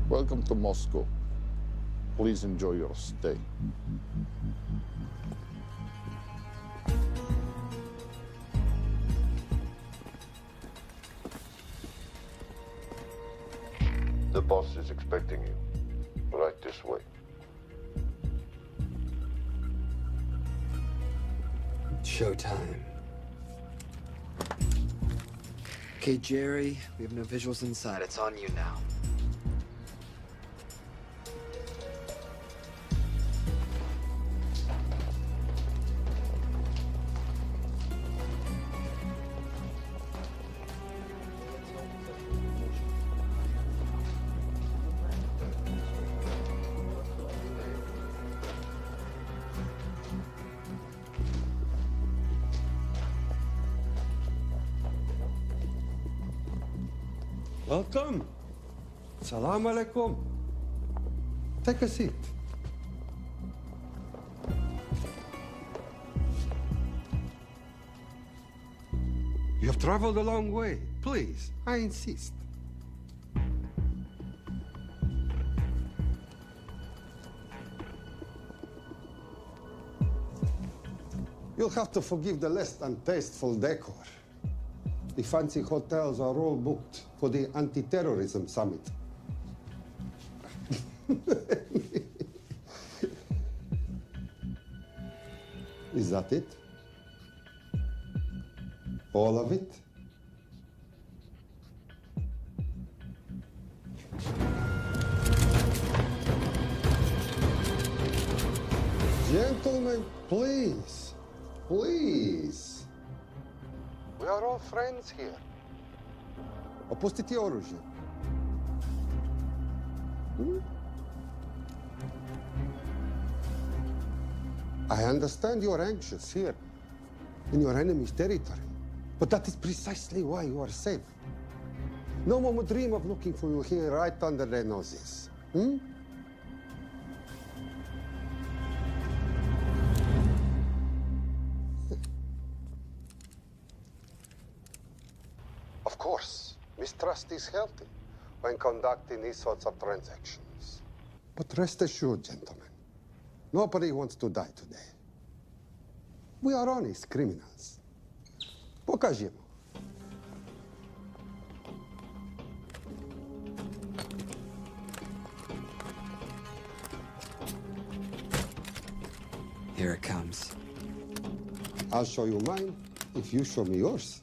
Welcome to Moscow. Please enjoy your stay. The boss is expecting you. Right this way. Showtime. Okay, Jerry, we have no visuals inside. It's on you now. Welcome. Salam alaikum. Take a seat. You have traveled a long way. Please, I insist. You'll have to forgive the less than tasteful decor. The fancy hotels are all booked for the anti-terrorism summit. Is that it? All of it? Gentlemen, please, please. We are all friends here. Opustite oružje. I understand you are anxious here, in your enemy's territory. But that is precisely why you are safe. No one would dream of looking for you here right under their noses. Of course, mistrust is healthy when conducting these sorts of transactions. But rest assured, gentlemen, nobody wants to die today. We are honest criminals. Покажемо. Here it comes. I'll show you mine if you show me yours.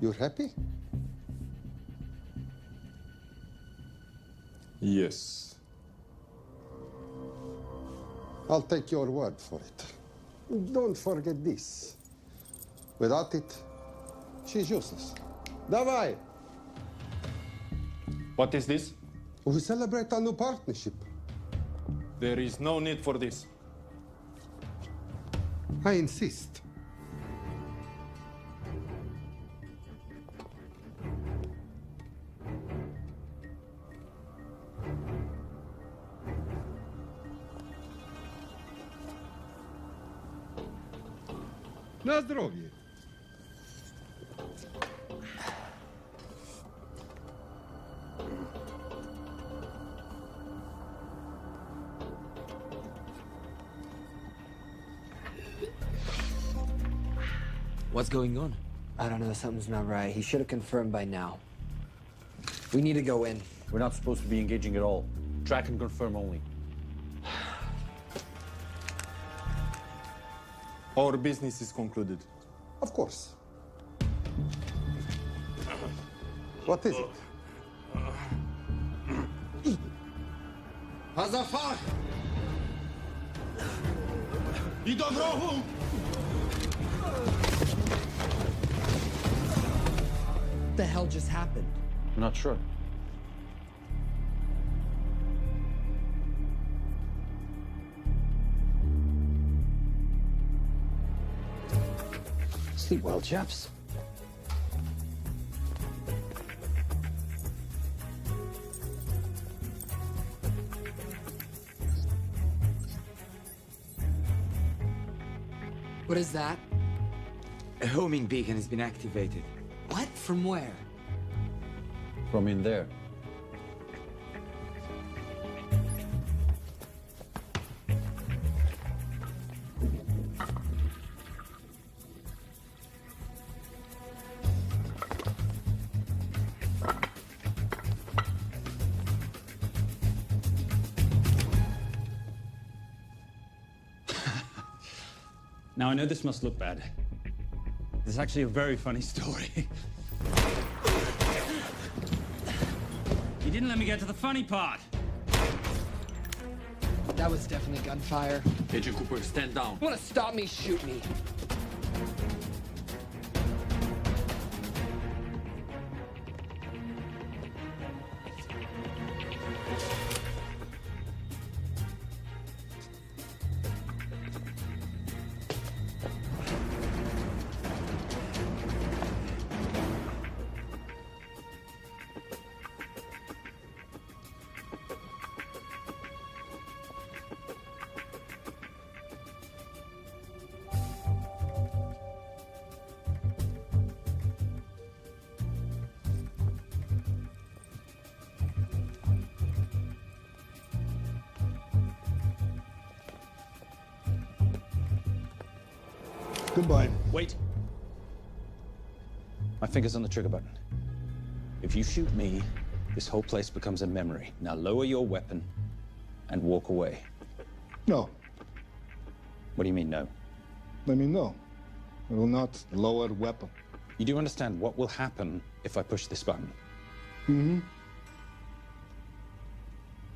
You're happy? Yes. I'll take your word for it. Don't forget this. Without it, she's useless. Давай! What is this? We celebrate our new partnership. There is no need for this. I insist. На здоровье. What's going on? I don't know, something's not right. He should have confirmed by now. We need to go in. We're not supposed to be engaging at all. Track and confirm only. Our business is concluded. Of course. What is it? Hazafar! I dorogu! What the hell just happened? I'm not sure. Sleep well, chaps. What is that? A homing beacon has been activated. What? From where? From in there. Now, I know this must look bad. This is actually a very funny story. You didn't let me get to the funny part. That was definitely gunfire. Agent Cooper, stand down. You wanna stop me, shoot me. Goodbye. Wait. My finger's on the trigger button. If you shoot me, this whole place becomes a memory. Now lower your weapon and walk away. No, What do you mean, no? let me know. I will not lower weapon. You do understand what will happen if I push this button? Mm-hmm.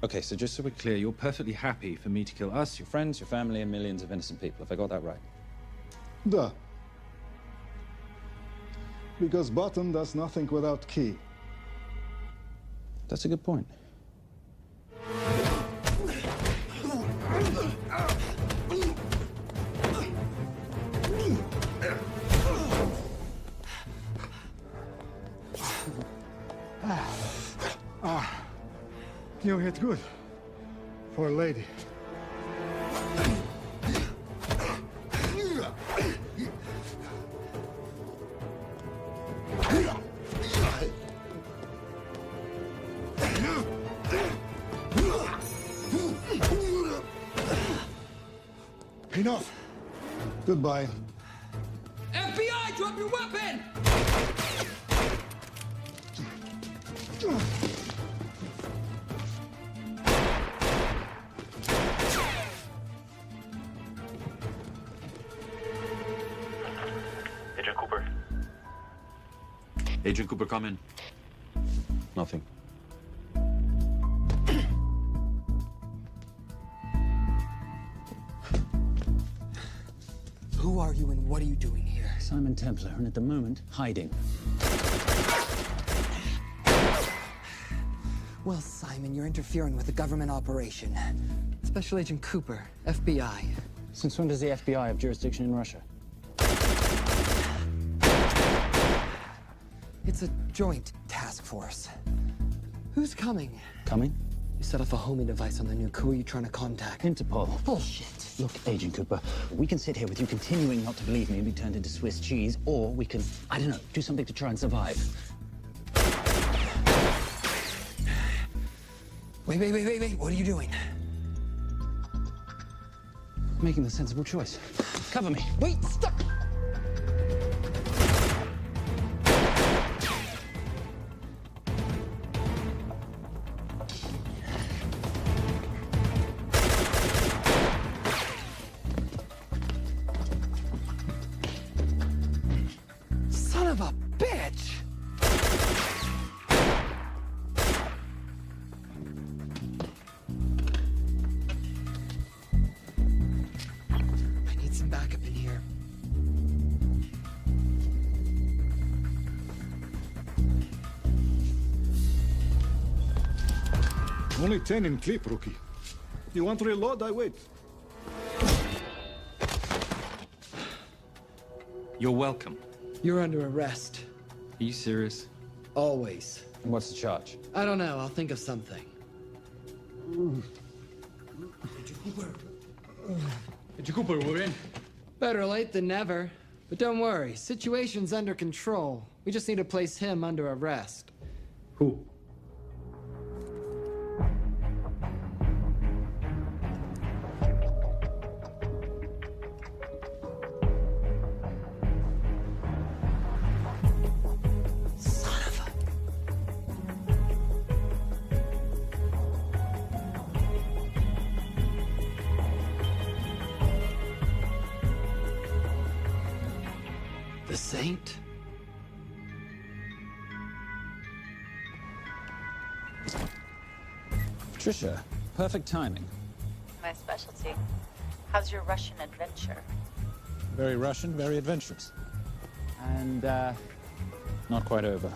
Okay, so just so we're clear, you're perfectly happy for me to kill us, your friends, your family, and millions of innocent people. Have I got that right? Duh. Because button does nothing without key. That's a good point. You hit good. For a lady. Enough. Goodbye. FBI, drop your weapon! Agent Cooper. Agent Cooper, come in. Nothing. Who are you and what are you doing here? Simon Templar, and at the moment, hiding. Well, Simon, you're interfering with a government operation. Special Agent Cooper, FBI. Since when does the FBI have jurisdiction in Russia? It's a joint task force. Who's coming? Coming? You set off a homing device on the nuke. Who are you trying to contact? Interpol. Bullshit. Look, Agent Cooper, we can sit here with you continuing not to believe me and be turned into Swiss cheese, or we can, I don't know, do something to try and survive. Wait. What are you doing? Making the sensible choice. Cover me. Wait, stop! Son of a bitch! I need some backup in here. Only 10 in clip, rookie. You want to reload? I wait. You're welcome. You're under arrest. Are you serious? Always. And what's the charge? I don't know. I'll think of something. Agent Cooper, we're in. Better late than never. But don't worry. Situation's under control. We just need to place him under arrest. Who? Son of a... The Saint? Patricia, perfect timing. My specialty. How's your Russian adventure? Very Russian, very adventurous. And, not quite over.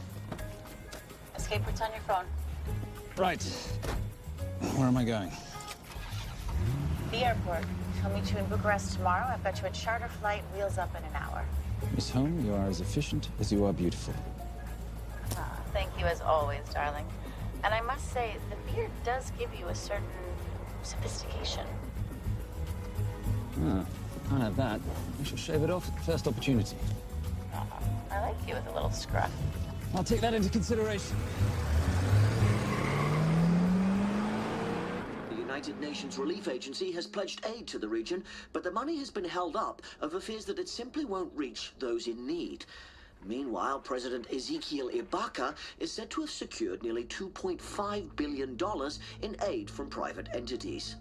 Escape routes on your phone. Right. Where am I going? The airport. I'll meet you in Bucharest tomorrow. I've got you a charter flight, wheels up in an hour. Miss Holm, you are as efficient as you are beautiful. Thank you as always, darling. And I must say, the beard does give you a certain sophistication. Ah, can't have that. I shall shave it off at the first opportunity. I like you with a little scruff. I'll take that into consideration. The United Nations Relief Agency has pledged aid to the region, but the money has been held up over fears that it simply won't reach those in need. Meanwhile, President Ezekiel Ibaka is said to have secured nearly $2.5 billion in aid from private entities.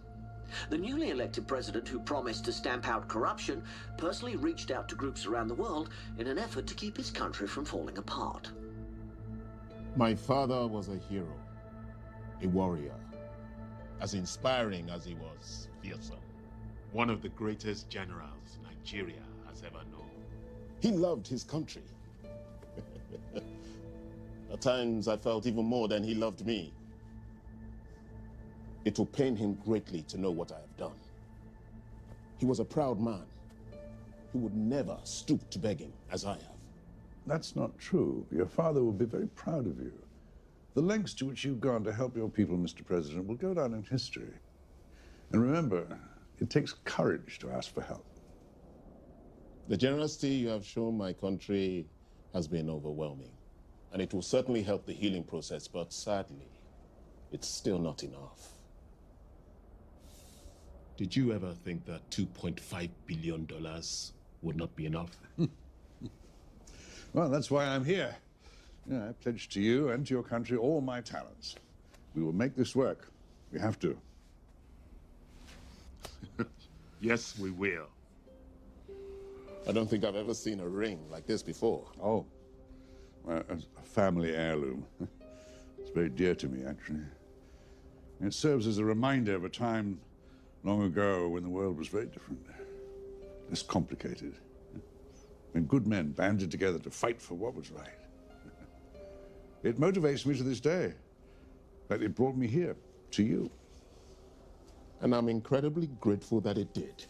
The newly elected president, who promised to stamp out corruption, personally reached out to groups around the world in an effort to keep his country from falling apart. My father was a hero, a warrior, as inspiring as he was fearsome. One of the greatest generals Nigeria has ever known. He loved his country. At times, I felt even more than he loved me. It will pain him greatly to know what I have done. He was a proud man who would never stoop to begging as I have. That's not true. Your father will be very proud of you. The lengths to which you've gone to help your people, Mr. President, will go down in history. And remember, it takes courage to ask for help. The generosity you have shown my country has been overwhelming, and it will certainly help the healing process, but sadly, it's still not enough. Did you ever think that $2.5 billion would not be enough? Well, that's why I'm here. I pledge to you and to your country all my talents. We will make this work. We have to. Yes, we will. I don't think I've ever seen a ring like this before. Oh, well, a family heirloom. It's very dear to me, actually. It serves as a reminder of a time long ago when the world was very different, less complicated, when good men banded together to fight for what was right. It motivates me to this day. That it brought me here, to you. And I'm incredibly grateful that it did.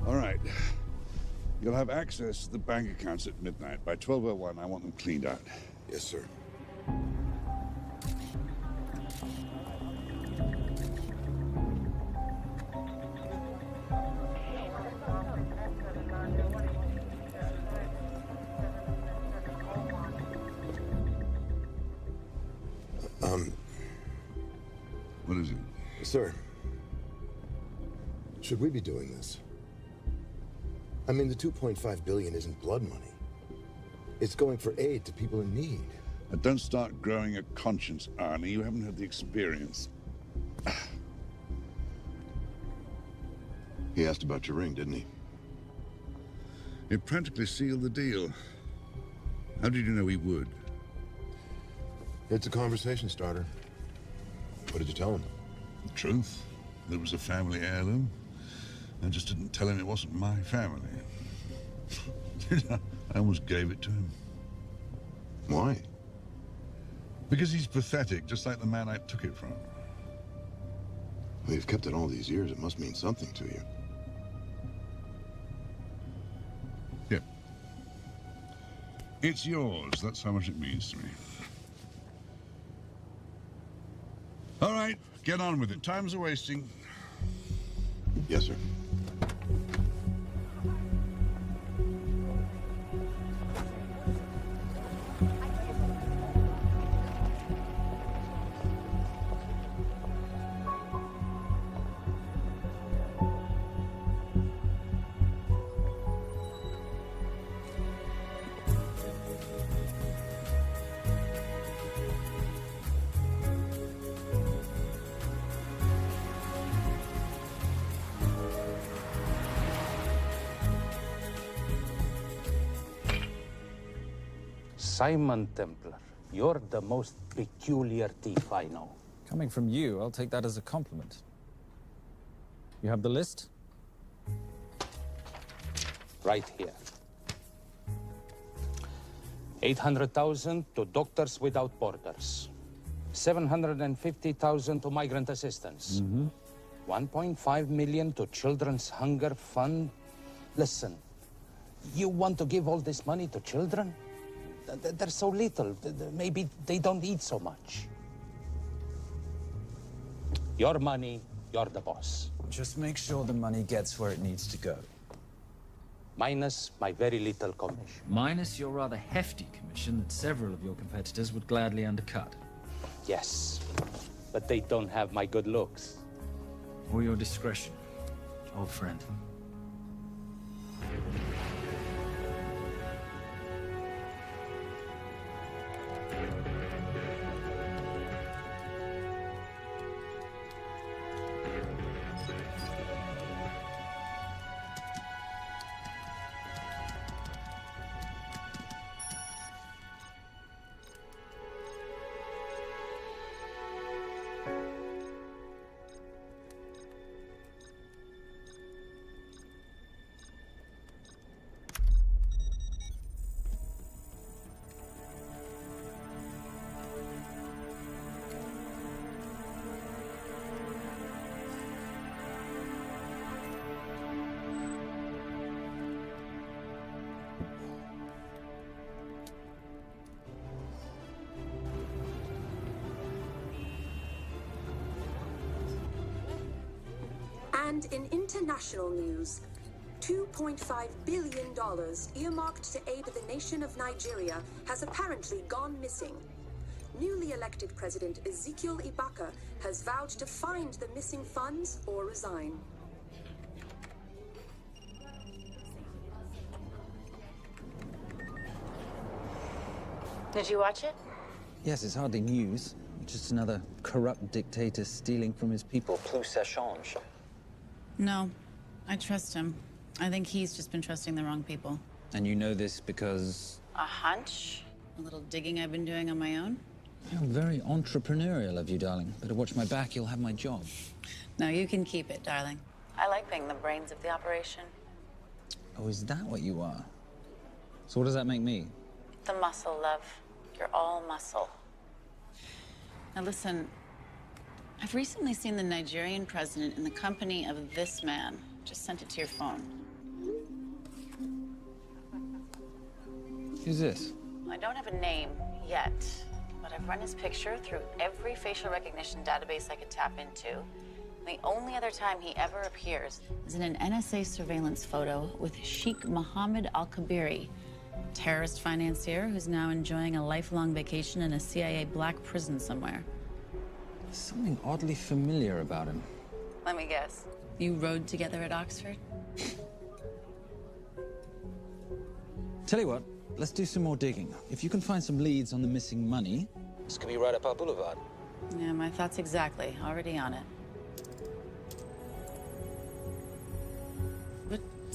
All right. You'll have access to the bank accounts at midnight. By 12:01, I want them cleaned out. Yes, sir. What is it? Sir, should we be doing this? I mean, the $2.5 billion isn't blood money. It's going for aid to people in need. Now, don't start growing a conscience, Arnie. You haven't had the experience. He asked about your ring, didn't he? It practically sealed the deal. How did you know he would? It's a conversation starter. What did you tell him? The truth. There was a family heirloom. I just didn't tell him it wasn't my family. I almost gave it to him. Why? Because he's pathetic, just like the man I took it from. Well, you've kept it all these years. It must mean something to you. Yep. It's yours. That's how much it means to me. All right, get on with it. Time's a-wasting. Yes, sir. Simon Templar, you're the most peculiar thief I know. Coming from you, I'll take that as a compliment. You have the list? Right here. 800,000 to Doctors Without Borders. 750,000 to migrant assistance. 1.5 million to Children's Hunger Fund. Listen, you want to give all this money to children? They're so little. Maybe they don't eat so much. Your money, you're the boss. Just make sure the money gets where it needs to go. Minus my very little commission. Minus your rather hefty commission that several of your competitors would gladly undercut. Yes, but they don't have my good looks. Or your discretion, old friend. And in international news, $2.5 billion earmarked to aid the nation of Nigeria has apparently gone missing. Newly elected President Ezekiel Ibaka has vowed to find the missing funds or resign. Did you watch it? Yes, it's hardly news. Just another corrupt dictator stealing from his people. Plus ça change. No, I trust him. I think he's just been trusting the wrong people. And you know this because... A hunch? A little digging I've been doing on my own? You're very entrepreneurial of you, darling. Better watch my back, you'll have my job. No, you can keep it, darling. I like being the brains of the operation. Oh, is that what you are? So what does that make me? The muscle, love. You're all muscle. Now listen, I've recently seen the Nigerian president in the company of this man. Just sent it to your phone. Who's this? I don't have a name yet, but I've run his picture through every facial recognition database I could tap into. The only other time he ever appears is in an NSA surveillance photo with Sheikh Mohammed Al-Kabiri, terrorist financier who's now enjoying a lifelong vacation in a CIA black prison somewhere. There's something oddly familiar about him. Let me guess. You rode together at Oxford? Tell you what, let's do some more digging. If you can find some leads on the missing money, this could be right up our boulevard. Yeah, my thoughts exactly. Already on it.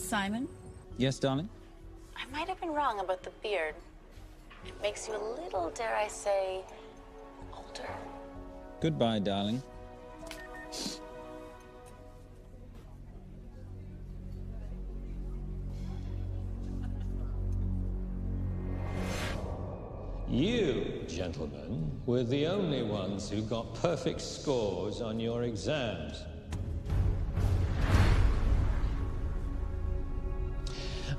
Simon? Yes, darling? I might have been wrong about the beard. It makes you a little, dare I say, older. Goodbye, darling. You, gentlemen, were the only ones who got perfect scores on your exams.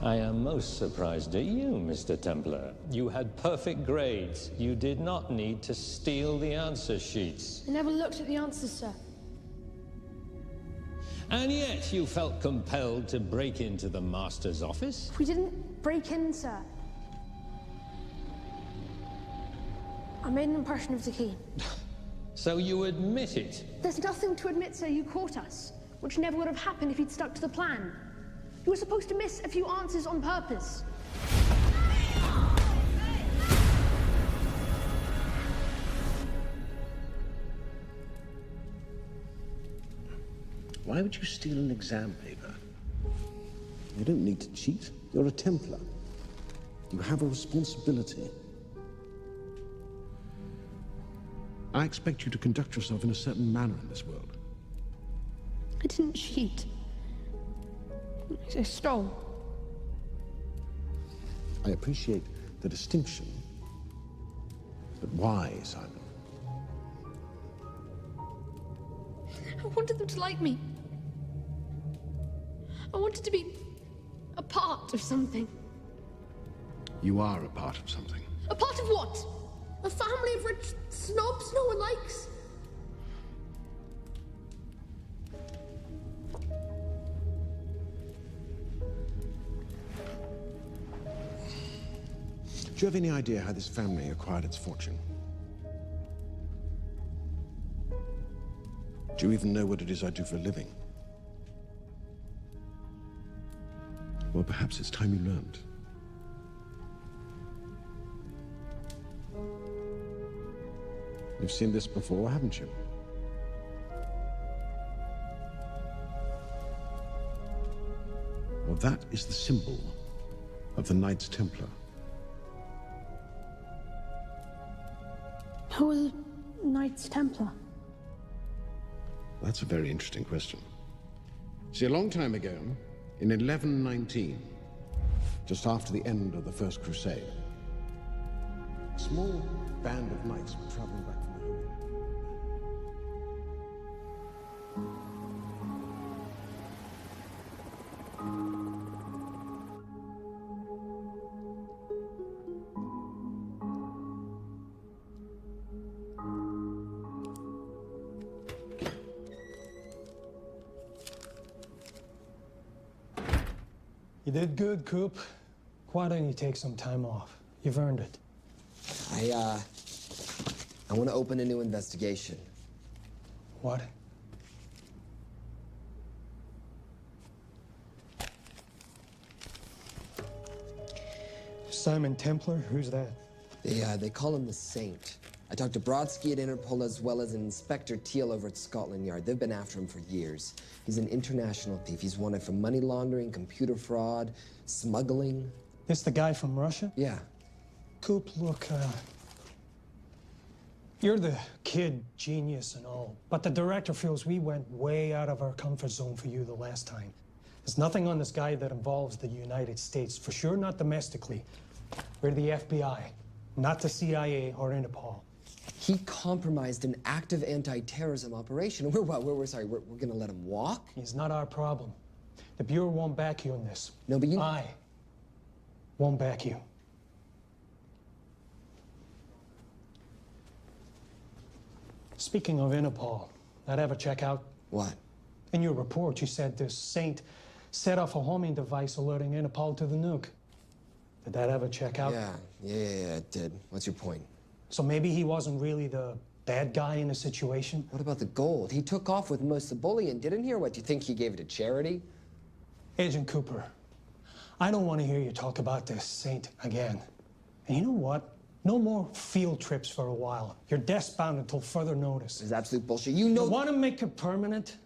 I am most surprised at you, Mr. Templar. You had perfect grades. You did not need to steal the answer sheets. I never looked at the answers, sir. And yet you felt compelled to break into the Master's office? We didn't break in, sir. I made an impression of the key. So you admit it? There's nothing to admit, sir. You caught us, which never would have happened if you'd stuck to the plan. You were supposed to miss a few answers on purpose. Why would you steal an exam paper? You don't need to cheat. You're a Templar. You have a responsibility. I expect you to conduct yourself in a certain manner in this world. I didn't cheat. I stole. I appreciate the distinction. But why, Simon? I wanted them to like me. I wanted to be a part of something. You are a part of something. A part of what? A family of rich snobs no one likes? Do you have any idea how this family acquired its fortune? Do you even know what it is I do for a living? Well, perhaps it's time you learned. You've seen this before, haven't you? Well, that is the symbol of the Knights Templar. Who are the Knights Templar? That's a very interesting question. See, a long time ago, in 1119, just after the end of the First Crusade, a small band of knights were traveling back from the Holy You did good, Coop. Why don't you take some time off? You've earned it. I want to open a new investigation. What? Simon Templar? Who's that? They call him the Saint. I talked to Brodsky at Interpol as well as Inspector Teal over at Scotland Yard. They've been after him for years. He's an international thief. He's wanted for money laundering, computer fraud, smuggling. This the guy from Russia? Yeah. Coop, look, you're the kid genius and all, but the director feels we went way out of our comfort zone for you the last time. There's nothing on this guy that involves the United States, for sure not domestically. We're the FBI, not the CIA or Interpol. He compromised an active anti-terrorism operation. We're gonna let him walk? He's not our problem. The Bureau won't back you in this. No, but I won't back you. Speaking of Interpol, that ever check out? What? In your report, you said this Saint set off a homing device alerting Interpol to the nuke. Did that ever check out? Yeah, it did. What's your point? So maybe he wasn't really the bad guy in the situation? What about the gold? He took off with most of the bullion, didn't he? Or what, do you think he gave it to charity? Agent Cooper, I don't want to hear you talk about this Saint again. And you know what? No more field trips for a while. You're desk-bound until further notice. It's absolute bullshit. You know... You want to make it permanent?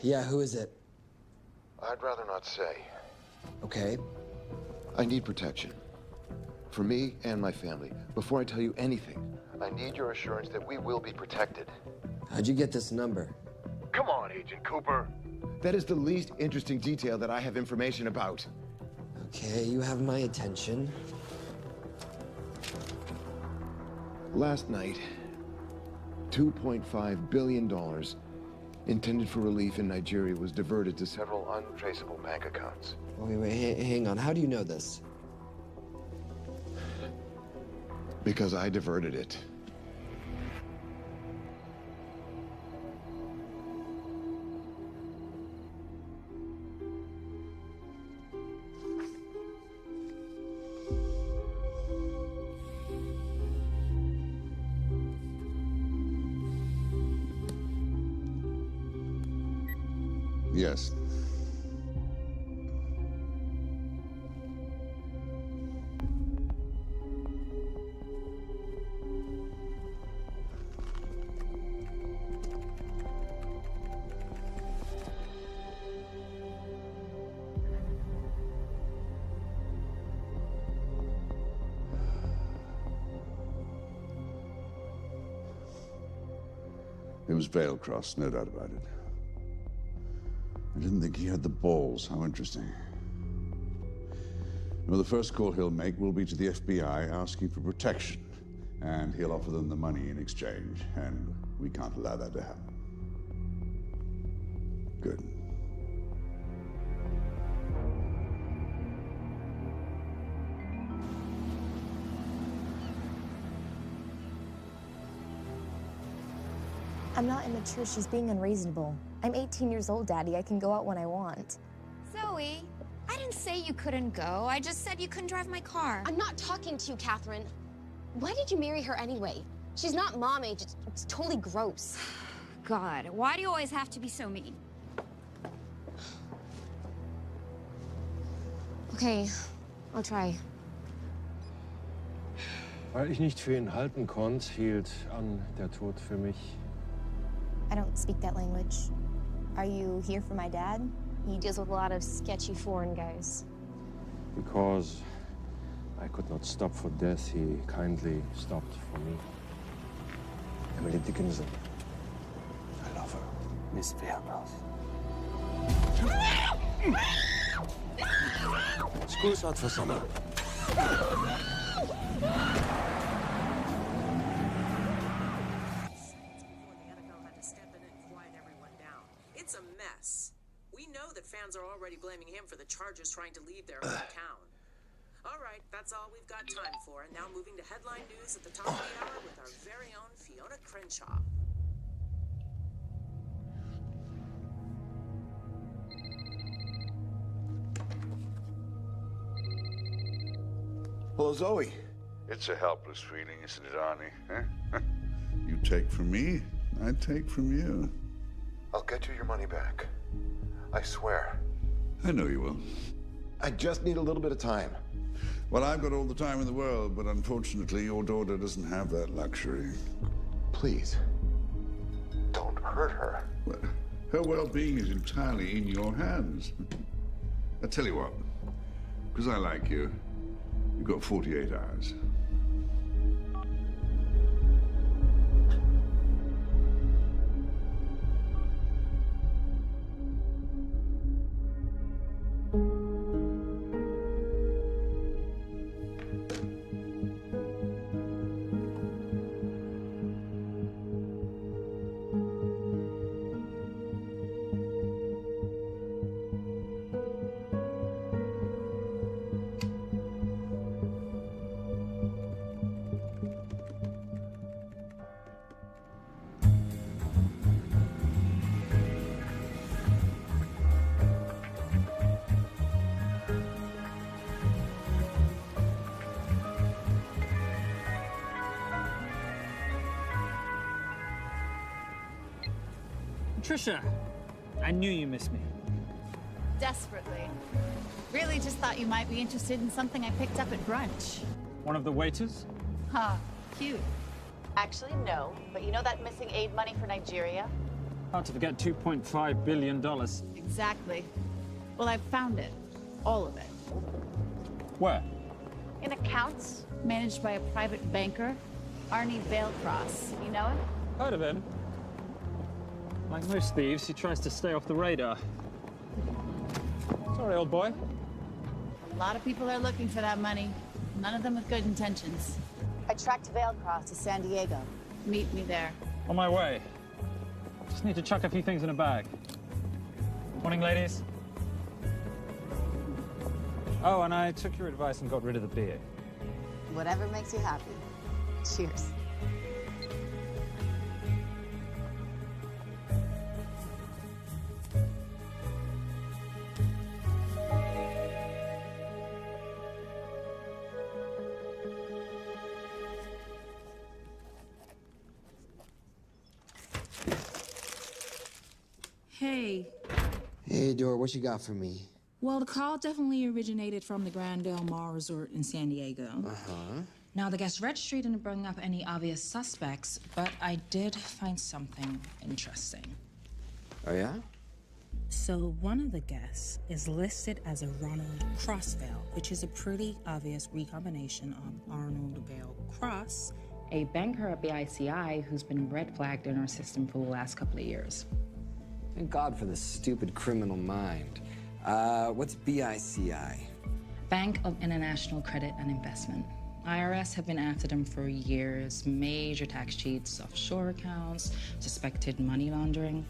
Yeah, who is it? I'd rather not say. Okay. I need protection. For me and my family. Before I tell you anything, I need your assurance that we will be protected. How'd you get this number? Come on, Agent Cooper. That is the least interesting detail that I have information about. Okay, you have my attention. Last night, $2.5 billion intended for relief in Nigeria was diverted to several untraceable bank accounts. Wait, hang on. How do you know this? Because I diverted it. Yes. It was Veilcross, no doubt about it. I didn't think he had the balls. How interesting. Well, the first call he'll make will be to the FBI asking for protection. And he'll offer them the money in exchange. And we can't allow that to happen. Good. I'm not immature. She's being unreasonable. I'm 18 years old, Daddy. I can go out when I want. Zoe, I didn't say you couldn't go. I just said you couldn't drive my car. I'm not talking to you, Catherine. Why did you marry her anyway? She's not mom age. It's totally gross. God, why do you always have to be so mean? Okay, I'll try. Weil ich nicht für ihn halten konnte, hielt an der Tod für mich. I don't speak that language. Are you here for my dad? He deals with a lot of sketchy foreign guys. Because I could not stop for death, he kindly stopped for me. Emily Dickinson. I love her. Miss Veilcross. School's out for summer. It's a mess. We know that fans are already blaming him for the Chargers trying to leave their hometown. All right, that's all we've got time for. And now moving to headline news at the top of the hour with our very own Fiona Crenshaw. Hello, Zoe. It's a helpless feeling, isn't it, Arnie? Huh? You take from me, I take from you. I'll get you your money back. I swear. I know you will. I just need a little bit of time. Well, I've got all the time in the world, but unfortunately, your daughter doesn't have that luxury. Please, don't hurt her. Well, her well-being is entirely in your hands. I tell you what, because I like you, you've got 48 hours. Trisha, I knew you missed me. Desperately. Really just thought you might be interested in something I picked up at brunch. One of the waiters? Huh, cute. Actually, no. But you know that missing aid money for Nigeria? Hard to forget $2.5 billion. Exactly. Well, I've found it. All of it. Where? In accounts managed by a private banker, Arnie Vailcross. You know him? Heard of him. Like most thieves, he tries to stay off the radar. Sorry, old boy. A lot of people are looking for that money. None of them with good intentions. I tracked Vailcross to San Diego. Meet me there. On my way. Just need to chuck a few things in a bag. Morning, ladies. Oh, and I took your advice and got rid of the beer. Whatever makes you happy. Cheers. Hey. Hey, Dora, what you got for me? Well, the call definitely originated from the Grand Del Mar Resort in San Diego. Uh-huh. Now, the guest registry didn't bring up any obvious suspects, but I did find something interesting. Oh, yeah? So, one of the guests is listed as a Ronald Crossvale, which is a pretty obvious recombination of Arnold Vale Cross, a banker at BICI who's been red flagged in our system for the last couple of years. Thank God for this stupid criminal mind. What's BICI? Bank of International Credit and Investment. IRS have been after them for years. Major tax cheats, offshore accounts, suspected money laundering.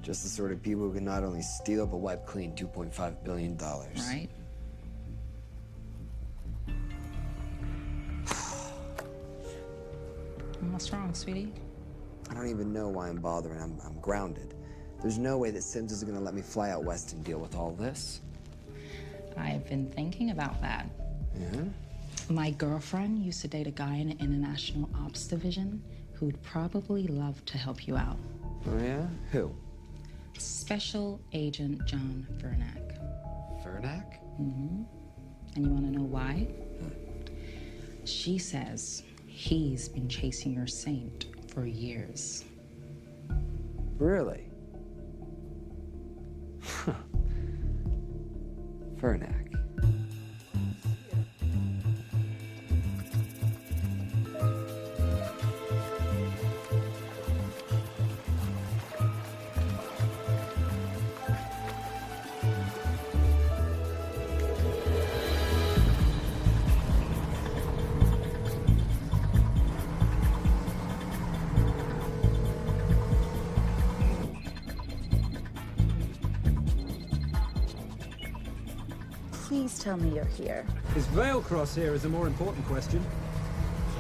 Just the sort of people who can not only steal but wipe clean $2.5 billion. Right? What's wrong, sweetie? I don't even know why I'm bothering. I'm grounded. There's no way that Sims is gonna let me fly out west and deal with all this. I've been thinking about that. Yeah? My girlfriend used to date a guy in the International Ops Division who'd probably love to help you out. Oh, yeah? Who? Special Agent John Vernack. Vernack? Mm-hmm. And you want to know why? She says he's been chasing your saint for years. Really? Vernack. Please tell me you're here. Is Vailcross here is a more important question.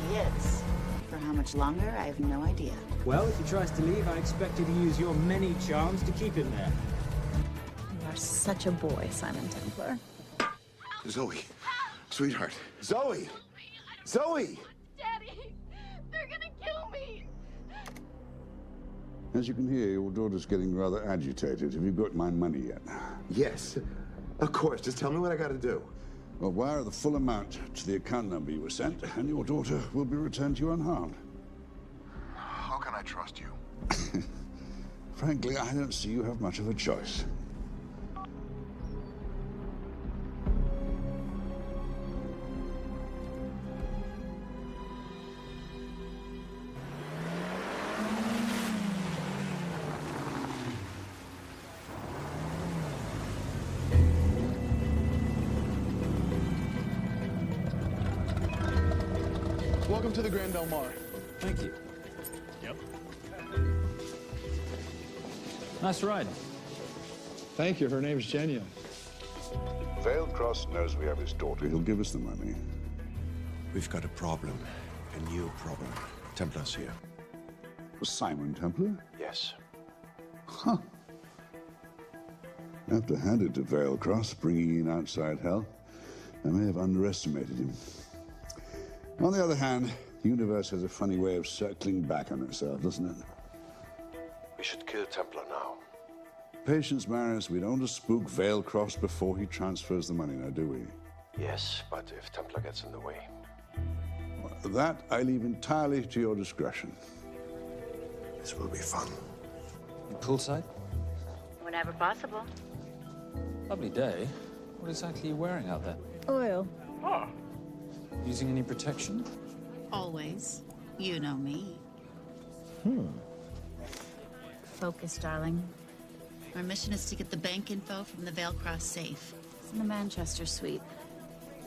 He is. For how much longer, I have no idea. Well, if he tries to leave, I expect you to use your many charms to keep him there. You are such a boy, Simon Templar. Zoe. Sweetheart. Zoe! Zoe! Daddy, they're gonna kill me. As you can hear, your daughter's getting rather agitated. Have you got my money yet? Yes. Of course. Just tell me what I gotta do. Well, wire the full amount to the account number you were sent, and your daughter will be returned to you unharmed. How can I trust you? Frankly, I don't see you have much of a choice. Welcome to the Grand Del Mar. Thank you. Yep. Nice ride. Thank you. Her name's Jenya. Vailcross knows we have his daughter. He'll give us the money. We've got a problem. A new problem. Templar's here. Was Simon Templar? Yes. Huh. I have to hand it to Vailcross, bringing in outside help. I may have underestimated him. On the other hand, the universe has a funny way of circling back on itself, doesn't it? We should kill Templar now. Patience, Maris. We don't want to spook Vailcross before he transfers the money, now, do we? Yes, but if Templar gets in the way. Well, that I leave entirely to your discretion. This will be fun. Poolside? Whenever possible. Lovely day. What exactly are you wearing out there? Oil. Using any protection? Always. You know me. Hmm. Focus, darling. Our mission is to get the bank info from the Veilcross safe. It's in the Manchester suite.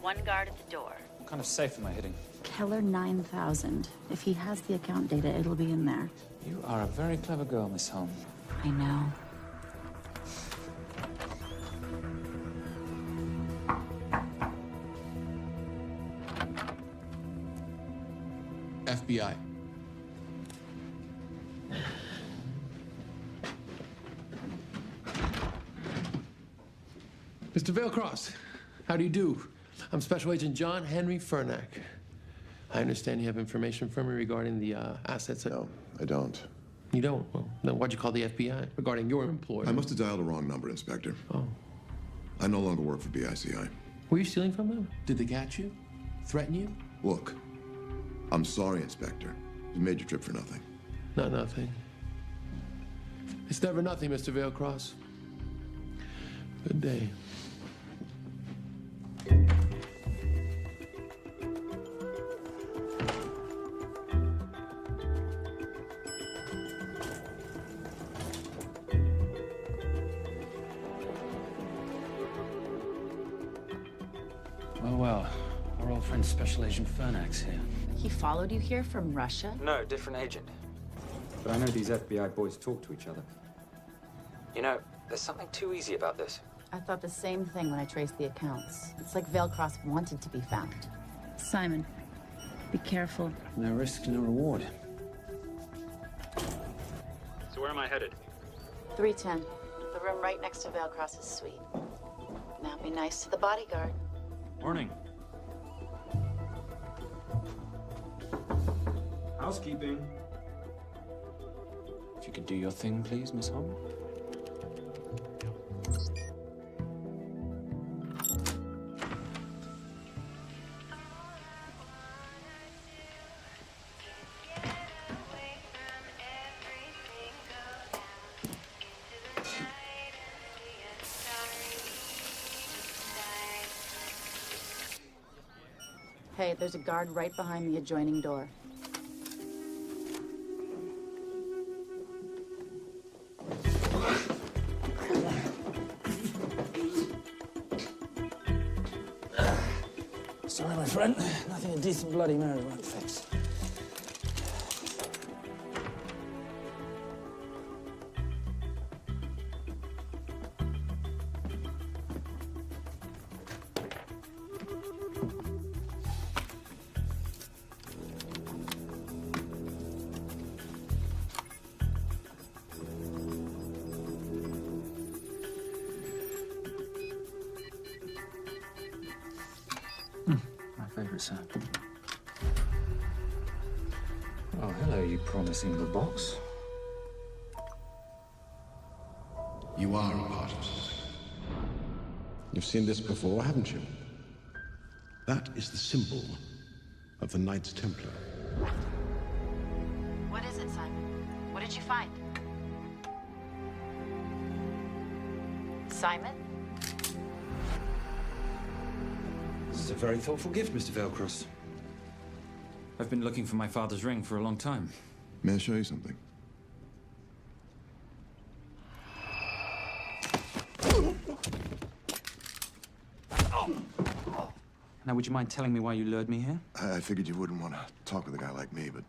One guard at the door. What kind of safe am I hitting? Keller 9000. If he has the account data, it'll be in there. You are a very clever girl, Miss Holm. I know. FBI. Mr. Veilcross, how do you do? I'm Special Agent John Henry Fernack. I understand you have information for me regarding the assets. No, I don't. You don't? Well, then why'd you call the FBI regarding your employer? I must have dialed the wrong number, Inspector. Oh. I no longer work for BICI. Were you stealing from them? Did they catch you? Threaten you? Look, I'm sorry, Inspector. You made your trip for nothing. Not nothing. It's never nothing, Mr. Veilcross. Good day. Well, our old friend Special Agent Fernack's here. He followed you here from Russia? No, different agent. But I know these FBI boys talk to each other. You know, there's something too easy about this. I thought the same thing when I traced the accounts. It's like Veilcross wanted to be found. Simon, be careful. No risk, no reward. So where am I headed? 310. The room right next to Veilcross's suite. Now be nice to the bodyguard. Morning. Housekeeping. If you could do your thing, please, Miss Holm. Hey, there's a guard right behind the adjoining door. Sorry, my friend. Nothing a decent Bloody Mary won't fix. Favorite sound. Oh, hello, you promising little box. You are a part of something. You've seen this before, haven't you? That is the symbol of the Knights Templar. What is it, Simon? What did you find? Simon? This is a very thoughtful gift, Mr. Veilcross. I've been looking for my father's ring for a long time. May I show you something? Now, would you mind telling me why you lured me here? I figured you wouldn't want to talk with a guy like me, but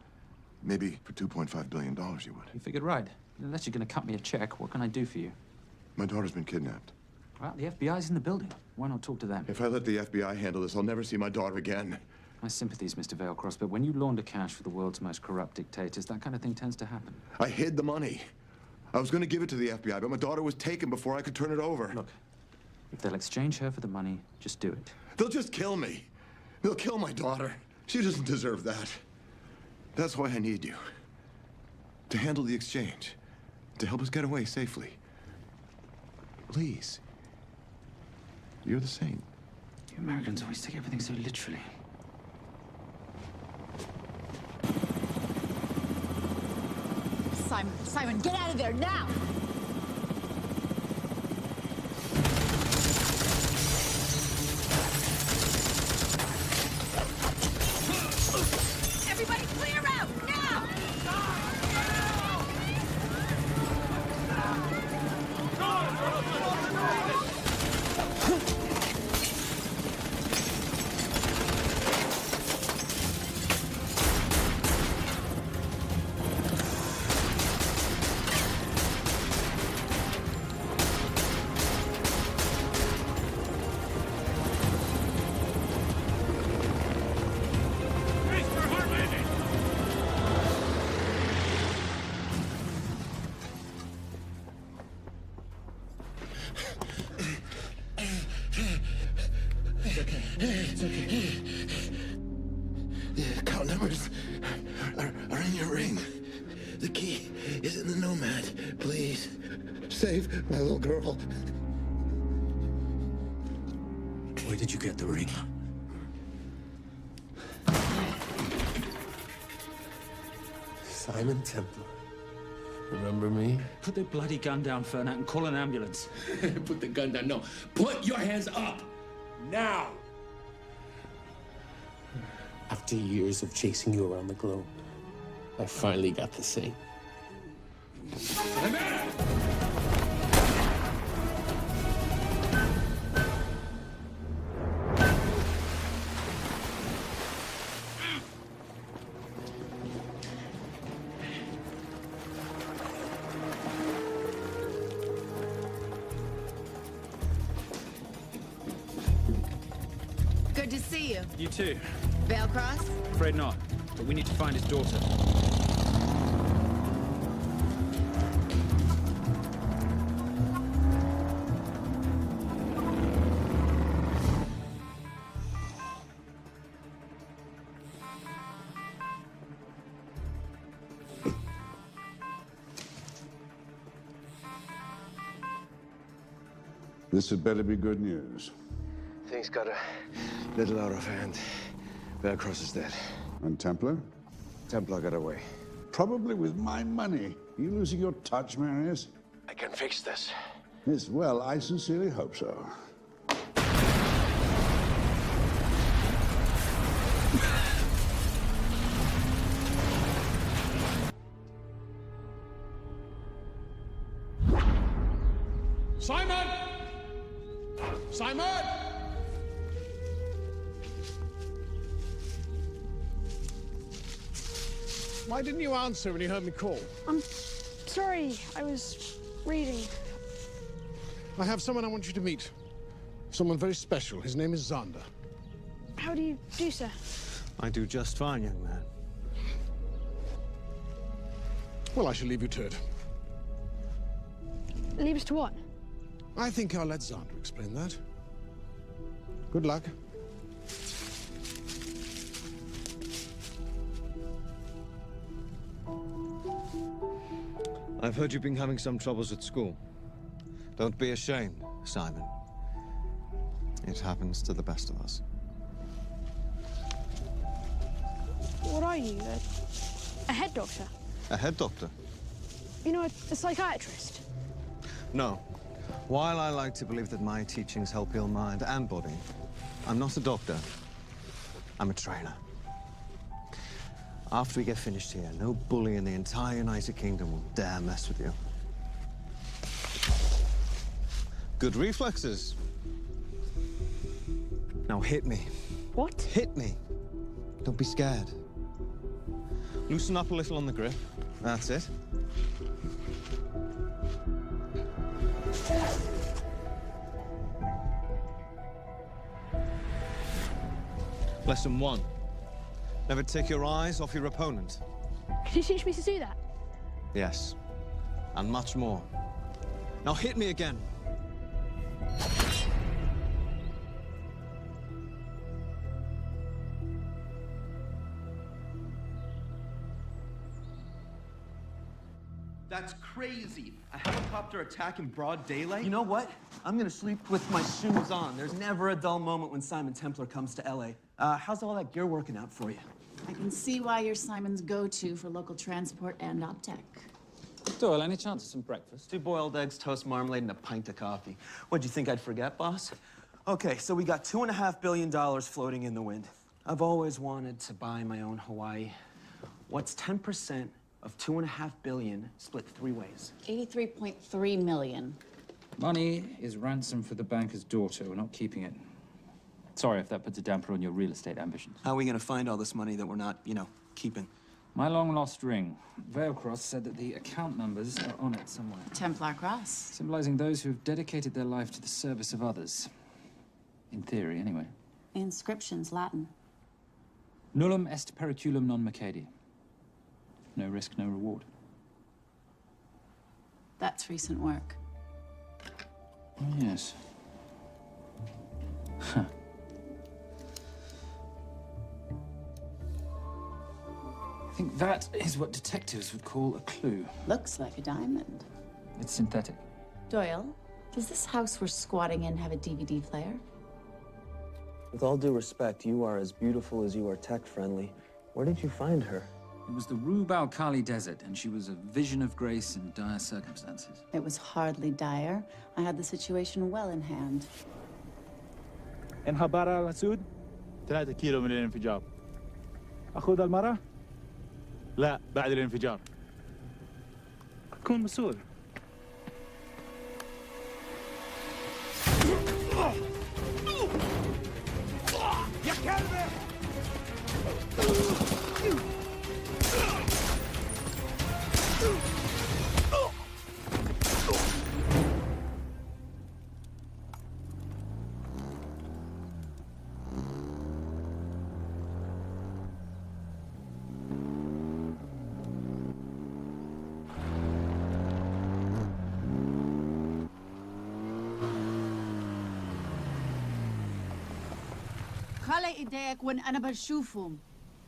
maybe for $2.5 billion you would. You figured right. Unless you're going to cut me a check, what can I do for you? My daughter's been kidnapped. Well, the FBI's in the building. Why not talk to them? If I let the FBI handle this, I'll never see my daughter again. My sympathies, Mr. Veilcross, but when you launder cash for the world's most corrupt dictators, that kind of thing tends to happen. I hid the money. I was going to give it to the FBI, but my daughter was taken before I could turn it over. Look, if they'll exchange her for the money, just do it. They'll just kill me. They'll kill my daughter. She doesn't deserve that. That's why I need you. To handle the exchange. To help us get away safely. Please. You're the saint. You Americans always take everything so literally. Simon. Simon, get out of there now! Everybody clear out, now! It's okay. The account numbers are in your ring. The key is in the Nomad. Please, save my little girl. Where did you get the ring? Simon Templar. Remember me? Put the bloody gun down, Fernand, and call an ambulance. Put the gun down. No. Put your hands up. Now. After years of chasing you around the globe, I finally got the saint. Good to see you. You too. Vale Cross? Afraid not, but we need to find his daughter. This had better be good news. Things got a little out of hand. Vale Cross is dead. And Templar? Templar got away. Probably with my money. Are you losing your touch, Marius? I can fix this. Yes, well, I sincerely hope so. Simon! Simon! Why didn't you answer when you heard me call? I'm sorry, I was reading. I have someone I want you to meet. Someone very special. His name is Xander. How do you do, sir? I do just fine, young man. Well, I shall leave you to it. Leave us to what? I think I'll let Xander explain that. Good luck. I've heard you've been having some troubles at school. Don't be ashamed, Simon. It happens to the best of us. What are you, a head doctor? A head doctor? You know, a psychiatrist? No. While I like to believe that my teachings help heal mind and body, I'm not a doctor. I'm a trainer. After we get finished here, no bully in the entire United Kingdom will dare mess with you. Good reflexes. Now hit me. What? Hit me. Don't be scared. Loosen up a little on the grip. That's it. Lesson 1. Never take your eyes off your opponent. Can you teach me to do that? Yes. And much more. Now hit me again. That's crazy. A helicopter attack in broad daylight? You know what? I'm gonna sleep with my shoes on. There's never a dull moment when Simon Templar comes to LA. How's all that gear working out for you? I can see why you're Simon's go-to for local transport and OpTech. Doyle, any chance of some breakfast? 2 boiled eggs, toast, marmalade, and a pint of coffee. What'd you think I'd forget, boss? Okay, so we got $2.5 billion floating in the wind. I've always wanted to buy my own Hawaii. What's 10% of $2.5 billion split 3 ways? 83.3 million. Money is ransom for the banker's daughter. We're not keeping it. Sorry if that puts a damper on your real estate ambitions. How are we gonna find all this money that we're not, keeping? My long-lost ring. Veilcross said that the account numbers are on it somewhere. Templar Cross. Symbolizing those who have dedicated their life to the service of others. In theory, anyway. The inscription's Latin. Nullum est periculum non mercedi. No risk, no reward. That's recent work. Oh, yes. Huh. I think that is what detectives would call a clue. Looks like a diamond. It's synthetic. Doyle, does this house we're squatting in have a DVD player? With all due respect, you are as beautiful as you are tech-friendly. Where did you find her? It was the Rub al-Khali Desert, and she was a vision of grace in dire circumstances. It was hardly dire. I had the situation well in hand. انخبار على سود 3 كيلو من الانفجار. أخذ المرة؟ لا بعد الانفجار. كون مسؤول. يا كلبي! خلي ايديك وين أنا بشوفهم.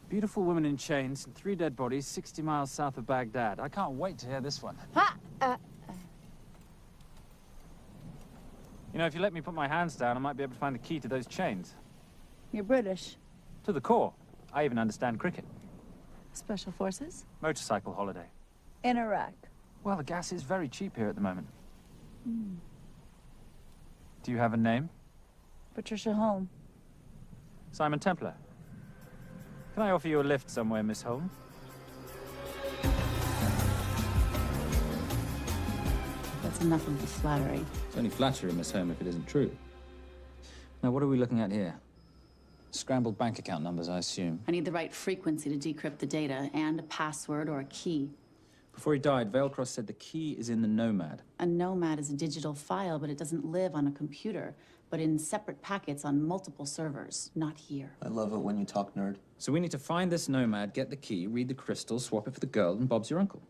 Beautiful woman in chains and 3 dead bodies 60 miles south of Baghdad. I can't wait to hear this one. You know, if you let me put my hands down, I might be able to find the key to those chains. You're British. To the core. I even understand cricket. Special Forces? Motorcycle holiday. In Iraq. Well, the gas is very cheap here at the moment. Do you have a name? Patricia Holm. Simon Templar. Can I offer you a lift somewhere, Miss Holm? That's enough of the flattery. It's only flattery, Miss Holm, if it isn't true. Now, what are we looking at here? Scrambled bank account numbers, I assume. I need the right frequency to decrypt the data and a password or a key. Before he died, Veilcross said the key is in the Nomad. A Nomad is a digital file, but it doesn't live on a computer, but in separate packets on multiple servers, not here. I love it when you talk nerd. So we need to find this Nomad, get the key, read the crystal, swap it for the girl, and Bob's your uncle.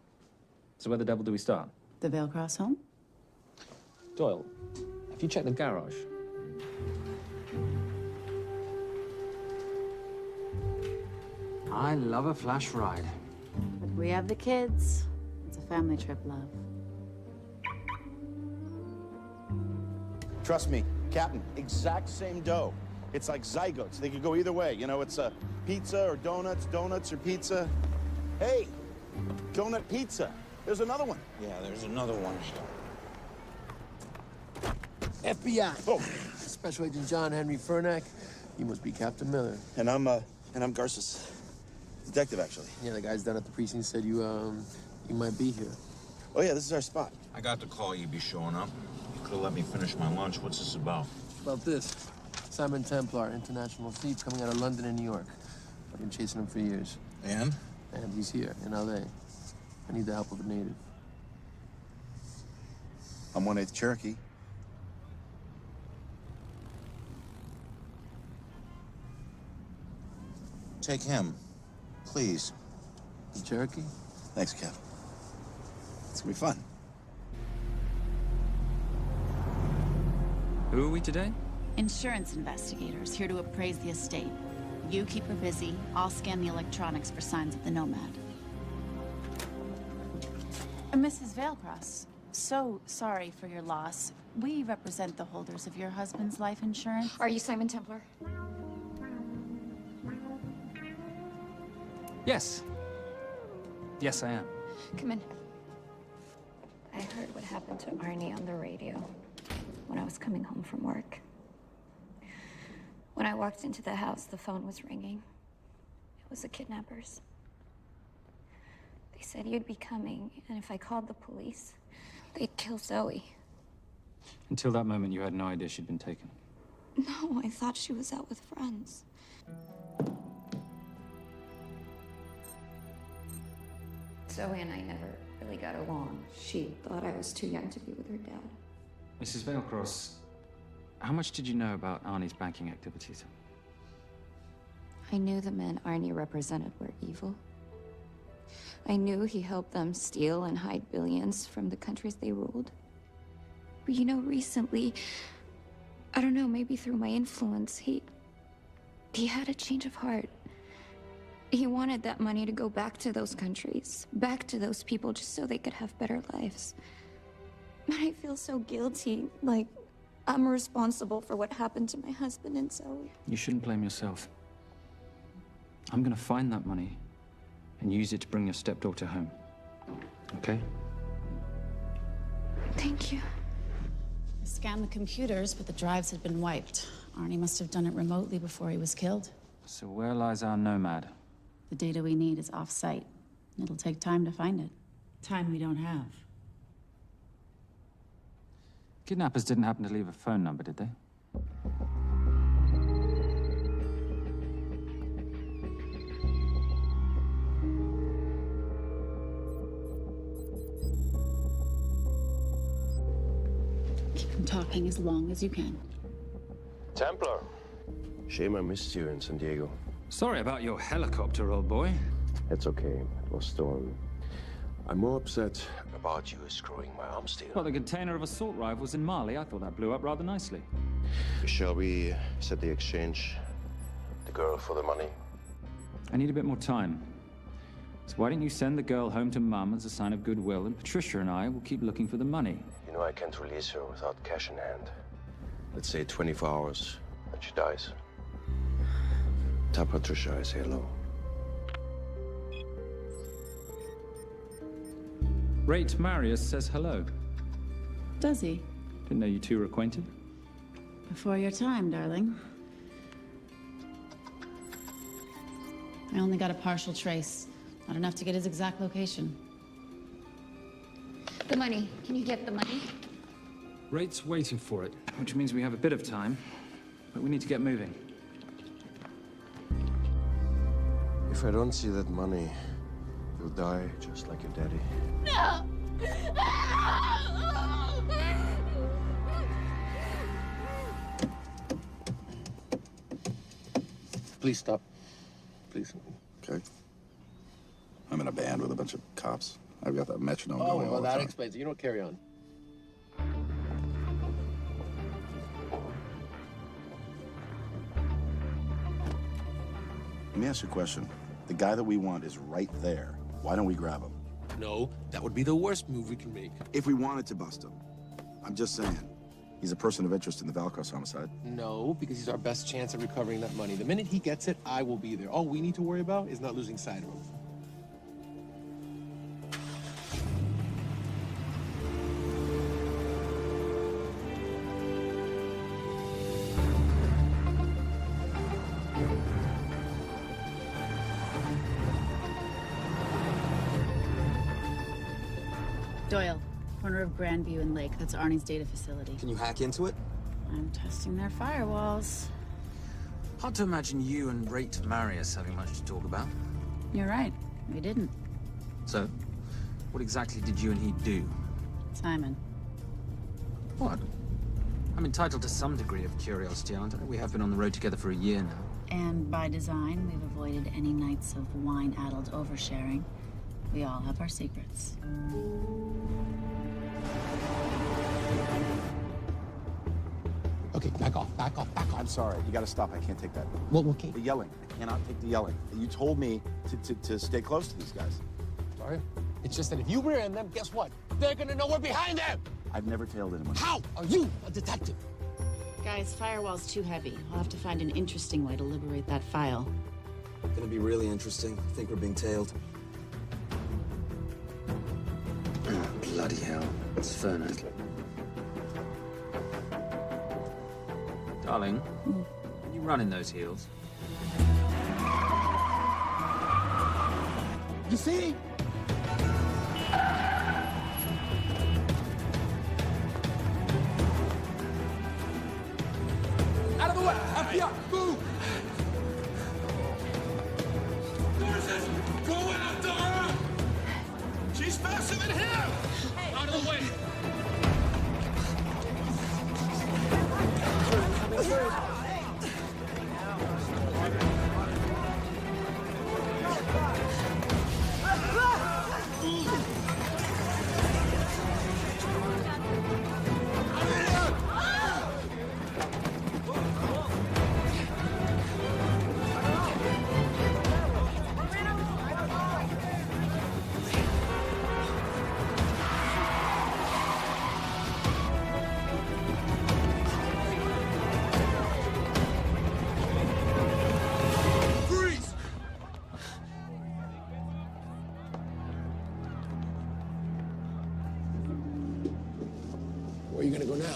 So where the devil do we start? The Veilcross home? Doyle, have you checked the garage? I love a flash ride. But we have the kids. It's a family trip, love. Trust me, Captain, exact same dough. It's like zygotes. They could go either way. You know, it's pizza or donuts, donuts or pizza. Hey, donut pizza. There's another one. Yeah, there's another one. FBI. Oh. Special Agent John Henry Furnack. You must be Captain Miller. And I'm Garces. Detective, actually. Yeah, the guys down at the precinct said you might be here. Oh, yeah, this is our spot. I got the call you'd be showing up. You could have let me finish my lunch. What's this about? About this. Simon Templar, international thief coming out of London and New York. I've been chasing him for years. And? And he's here, in L.A. I need the help of a native. I'm 1/8 Cherokee. Take him, please. The Cherokee? Thanks, Kev. It's gonna be fun. Who are we today? Insurance investigators here to appraise the estate. You keep her busy. I'll scan the electronics for signs of the Nomad. Mrs. Veilcross, so sorry for your loss. We represent the holders of your husband's life insurance. Are you Simon Templar? Yes. Yes, I am. Come in. I heard what happened to Arnie on the radio when I was coming home from work. When I walked into the house, the phone was ringing. It was the kidnappers. They said you'd be coming, and if I called the police, they'd kill Zoe. Until that moment, you had no idea she'd been taken. No, I thought she was out with friends. Zoe and I never really got along. She thought I was too young to be with her dad. Mrs. Veilcross, how much did you know about Arnie's banking activities? I knew the men Arnie represented were evil. I knew he helped them steal and hide billions from the countries they ruled. But you know, recently, I don't know, maybe through my influence, he had a change of heart. He wanted that money to go back to those countries, back to those people, just so they could have better lives. But I feel so guilty, like I'm responsible for what happened to my husband and Zoe. You shouldn't blame yourself. I'm gonna find that money and use it to bring your stepdaughter home. Okay? Thank you. I scanned the computers, but the drives had been wiped. Arnie must have done it remotely before he was killed. So where lies our nomad? The data we need is off-site. It'll take time to find it. Time we don't have. Kidnappers didn't happen to leave a phone number, did they? Keep them talking as long as you can. Templar. Shame I missed you in San Diego. Sorry about your helicopter, old boy. It's okay. It was stolen. I'm more upset about you screwing my arms deal. Well, the container of assault rifles in Mali, I thought that blew up rather nicely. Shall we set the exchange? The girl for the money? I need a bit more time. So why don't you send the girl home to Mum as a sign of goodwill, and Patricia and I will keep looking for the money. You know I can't release her without cash in hand. Let's say 24 hours, and she dies. Tell Patricia I say hello. Rate Marius says hello. Does he? Didn't know you two were acquainted. Before your time, darling. I only got a partial trace. Not enough to get his exact location. The money. Can you get the money? Rate's waiting for it, which means we have a bit of time, but we need to get moving. If I don't see that money, you'll die just like your daddy. No! Please stop. Please. Okay. I'm in a band with a bunch of cops. I've got that metronome going all well, the that time. explains it. You don't carry on. Let me ask you a question. The guy that we want is right there. Why don't we grab him? No, that would be the worst move we can make. If we wanted to bust him. I'm just saying. He's a person of interest in the Veilcross homicide. No, because he's our best chance at recovering that money. The minute he gets it, I will be there. All we need to worry about is not losing sight of him. Doyle, corner of Grandview and Lake. That's Arnie's data facility. Can you hack into it? I'm testing their firewalls. Hard to imagine you and Rate Marius having much to talk about. You're right. We didn't. So, what exactly did you and he do? Simon. What? I'm entitled to some degree of curiosity, aren't I? We have been on the road together for a year now. And by design, we've avoided any nights of wine-addled oversharing. We all have our secrets. Okay, back off, back off, back off. I'm sorry. You gotta stop. I can't take that. Well, okay. The yelling. I cannot take the yelling. You told me to stay close to these guys. Sorry. It's just that if you rear end them, guess what? They're gonna know we're behind them! I've never tailed anyone. How are you a detective? Guys, firewall's too heavy. I'll have to find an interesting way to liberate that file. Gonna be really interesting. I think we're being tailed. Bloody hell. It's Fernak. Darling, can you run in those heels? You see? Out of the way! FBI, move! Horses! Going after her! She's faster than him! Out of the way! Coming through. Where are you gonna go now?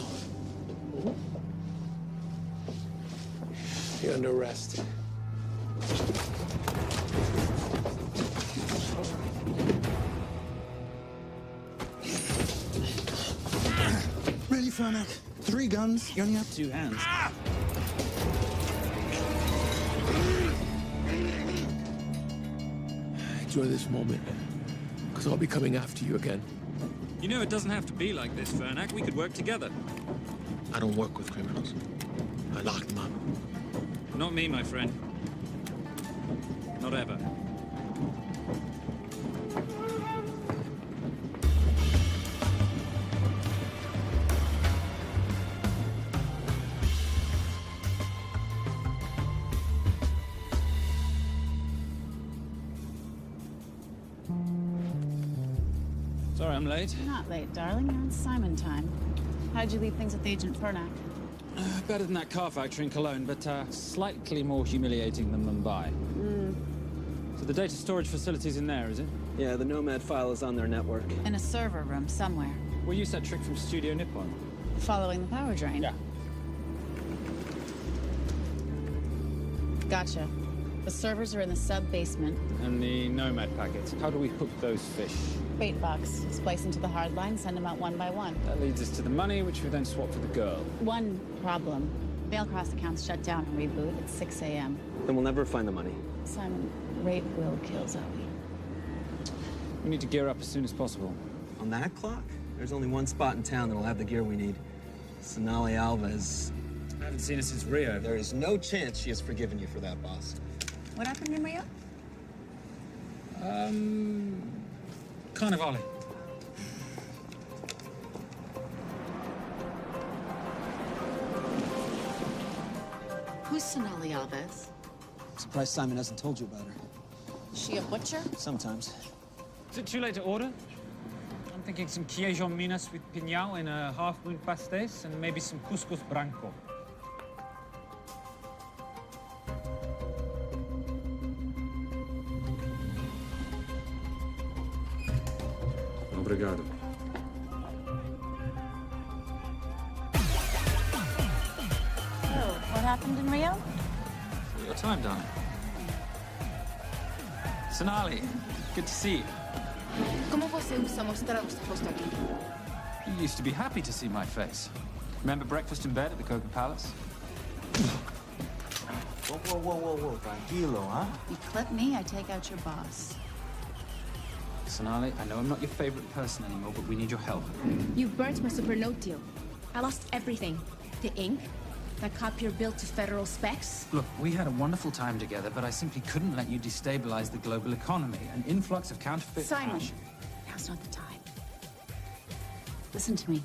You're under arrest. Ready, Fernak? 3 guns, you only have 2 hands. Enjoy this moment, because I'll be coming after you again. You know it doesn't have to be like this, Fernak. We could work together. I don't work with criminals. I lock them up. Not me, my friend. Not ever. Sorry I'm late. You're not late, darling. You're on Simon time. How'd you leave things with Agent Fernak? Better than that car factory in Cologne, but slightly more humiliating than Mumbai. So the data storage facility's in there, is it? Yeah, the Nomad file is on their network. In a server room somewhere. We'll use that trick from Studio Nippon. Following the power drain? Yeah. Gotcha. The servers are in the sub-basement. And the Nomad packets. How do we hook those fish? Bait box. Splice into the hard line, send them out one by one. That leads us to the money, which we then swap for the girl. One problem. Veilcross accounts shut down and reboot at 6 a.m. Then we'll never find the money. Simon, rape will kill Zoe. We need to gear up as soon as possible. On that clock? There's only one spot in town that'll have the gear we need. Sonali Alves. I haven't seen her since Rio. There is no chance she has forgiven you for that, boss. What happened in Rio? Carnivale. Who's Sonali Alves? Surprised Simon hasn't told you about her. Is she a butcher? Sometimes. Is it too late to order? I'm thinking some Queijo Minas with piñao in a half-moon pastéis and maybe some couscous branco. Obrigado. Oh, what happened in Rio? Your time, darling. Sonali, good to see you. ¿Cómo você usa mostrar o seu rosto aqui? You used to be happy to see my face. Remember breakfast in bed at the Coca Palace? Whoa. Tranquilo, huh? You clip me, I take out your boss. Sonali, I know I'm not your favorite person anymore, but we need your help. You burnt my Supernote deal. I lost everything. The ink, that copier built to federal specs. Look, we had a wonderful time together, but I simply couldn't let you destabilize the global economy. An influx of counterfeit Simon, cash. now's not the time. Listen to me.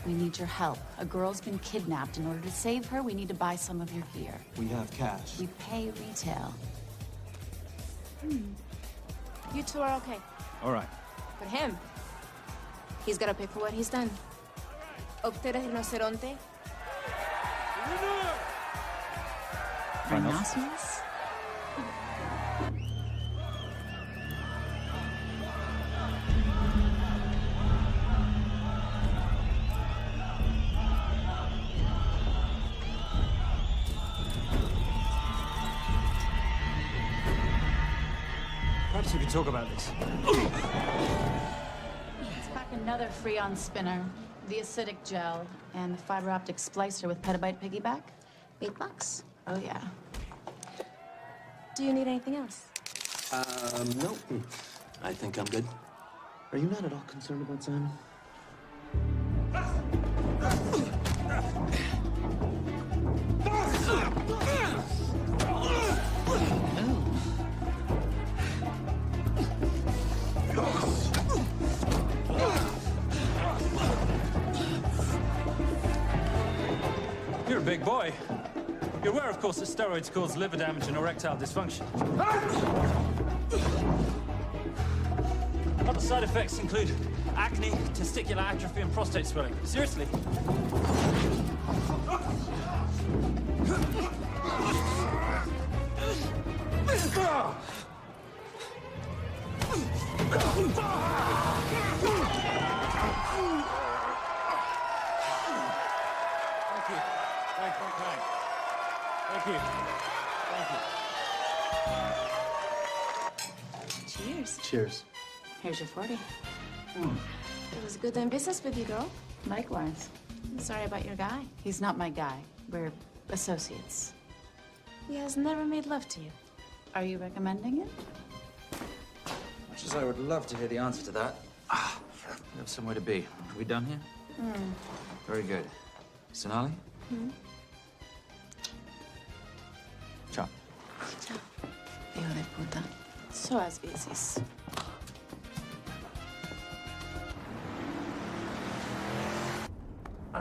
We need your help. A girl's been kidnapped. In order to save her, we need to buy some of your gear. We have cash. We pay retail. You two are okay. All right. But him, he's gotta pay for what he's done. Obter rinoceronte. Rhinoceros? we can talk about this. Let's pack another Freon spinner, the acidic gel, and the fiber optic splicer with petabyte piggyback. $8? Oh, yeah. Do you need anything else? No. I think I'm good. Are you not at all concerned about Simon? You're a big boy. You're aware, of course, that steroids cause liver damage and erectile dysfunction. Other side effects include acne, testicular atrophy, and prostate swelling. Seriously. Thank you. Cheers. Cheers. Here's your 40. It was good doing business with you, girl. Likewise. I'm sorry about your guy. He's not my guy. We're associates. He has never made love to you. Are you recommending it? Much as I would love to hear the answer to that, we have somewhere to be. Are we done here? Very good. Sonali? Ciao. Ciao. Hijo de puta. So as veces. I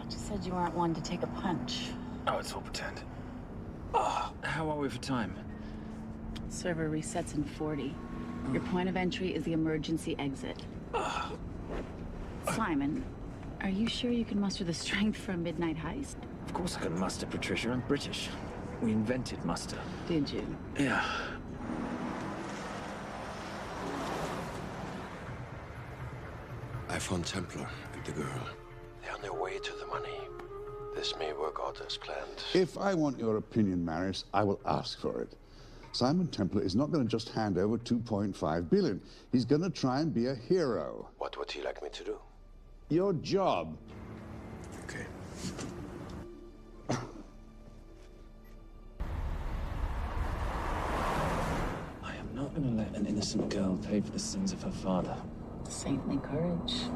just said you weren't one to take a punch. Oh, it's all pretend. How are we for time? Server resets in 40. Your point of entry is the emergency exit. Simon, are you sure you can muster the strength for a midnight heist? Of course I can muster, Patricia. I'm British. We invented muster. Did you? Yeah. I found Templar and the girl. They're on their way to the money. This may work out as planned. If I want your opinion, Maris, I will ask for it. Simon Templar is not going to just hand over 2.5 billion. He's going to try and be a hero. What would he like me to do? Your job. Okay. I am not going to let an innocent girl pay for the sins of her father. Saintly courage.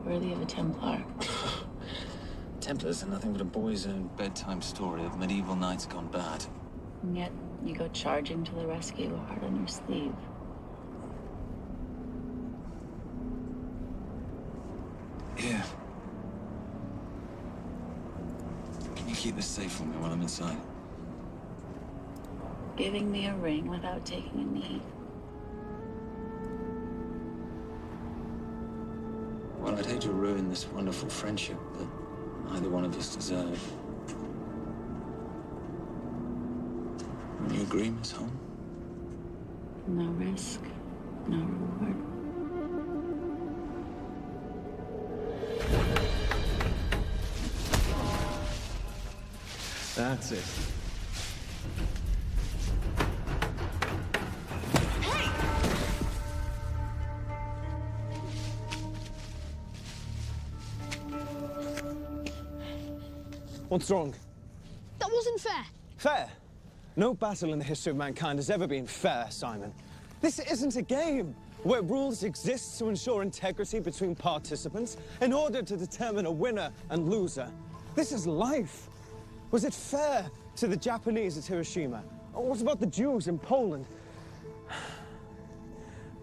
Worthy of a Templar. Templars are nothing but a boy's own bedtime story of medieval knights gone bad. And yet, you go charging to the rescue, heart on your sleeve. Here. Can you keep this safe for me while I'm inside? Giving me a ring without taking a knee. Well, I'd hate to ruin this wonderful friendship that neither one of us deserve. You agree, Miss Holm? No risk, no reward. That's it. What's wrong? That wasn't fair. Fair? No battle in the history of mankind has ever been fair, Simon. This isn't a game where rules exist to ensure integrity between participants in order to determine a winner and loser. This is life. Was it fair to the Japanese at Hiroshima? Or what about the Jews in Poland?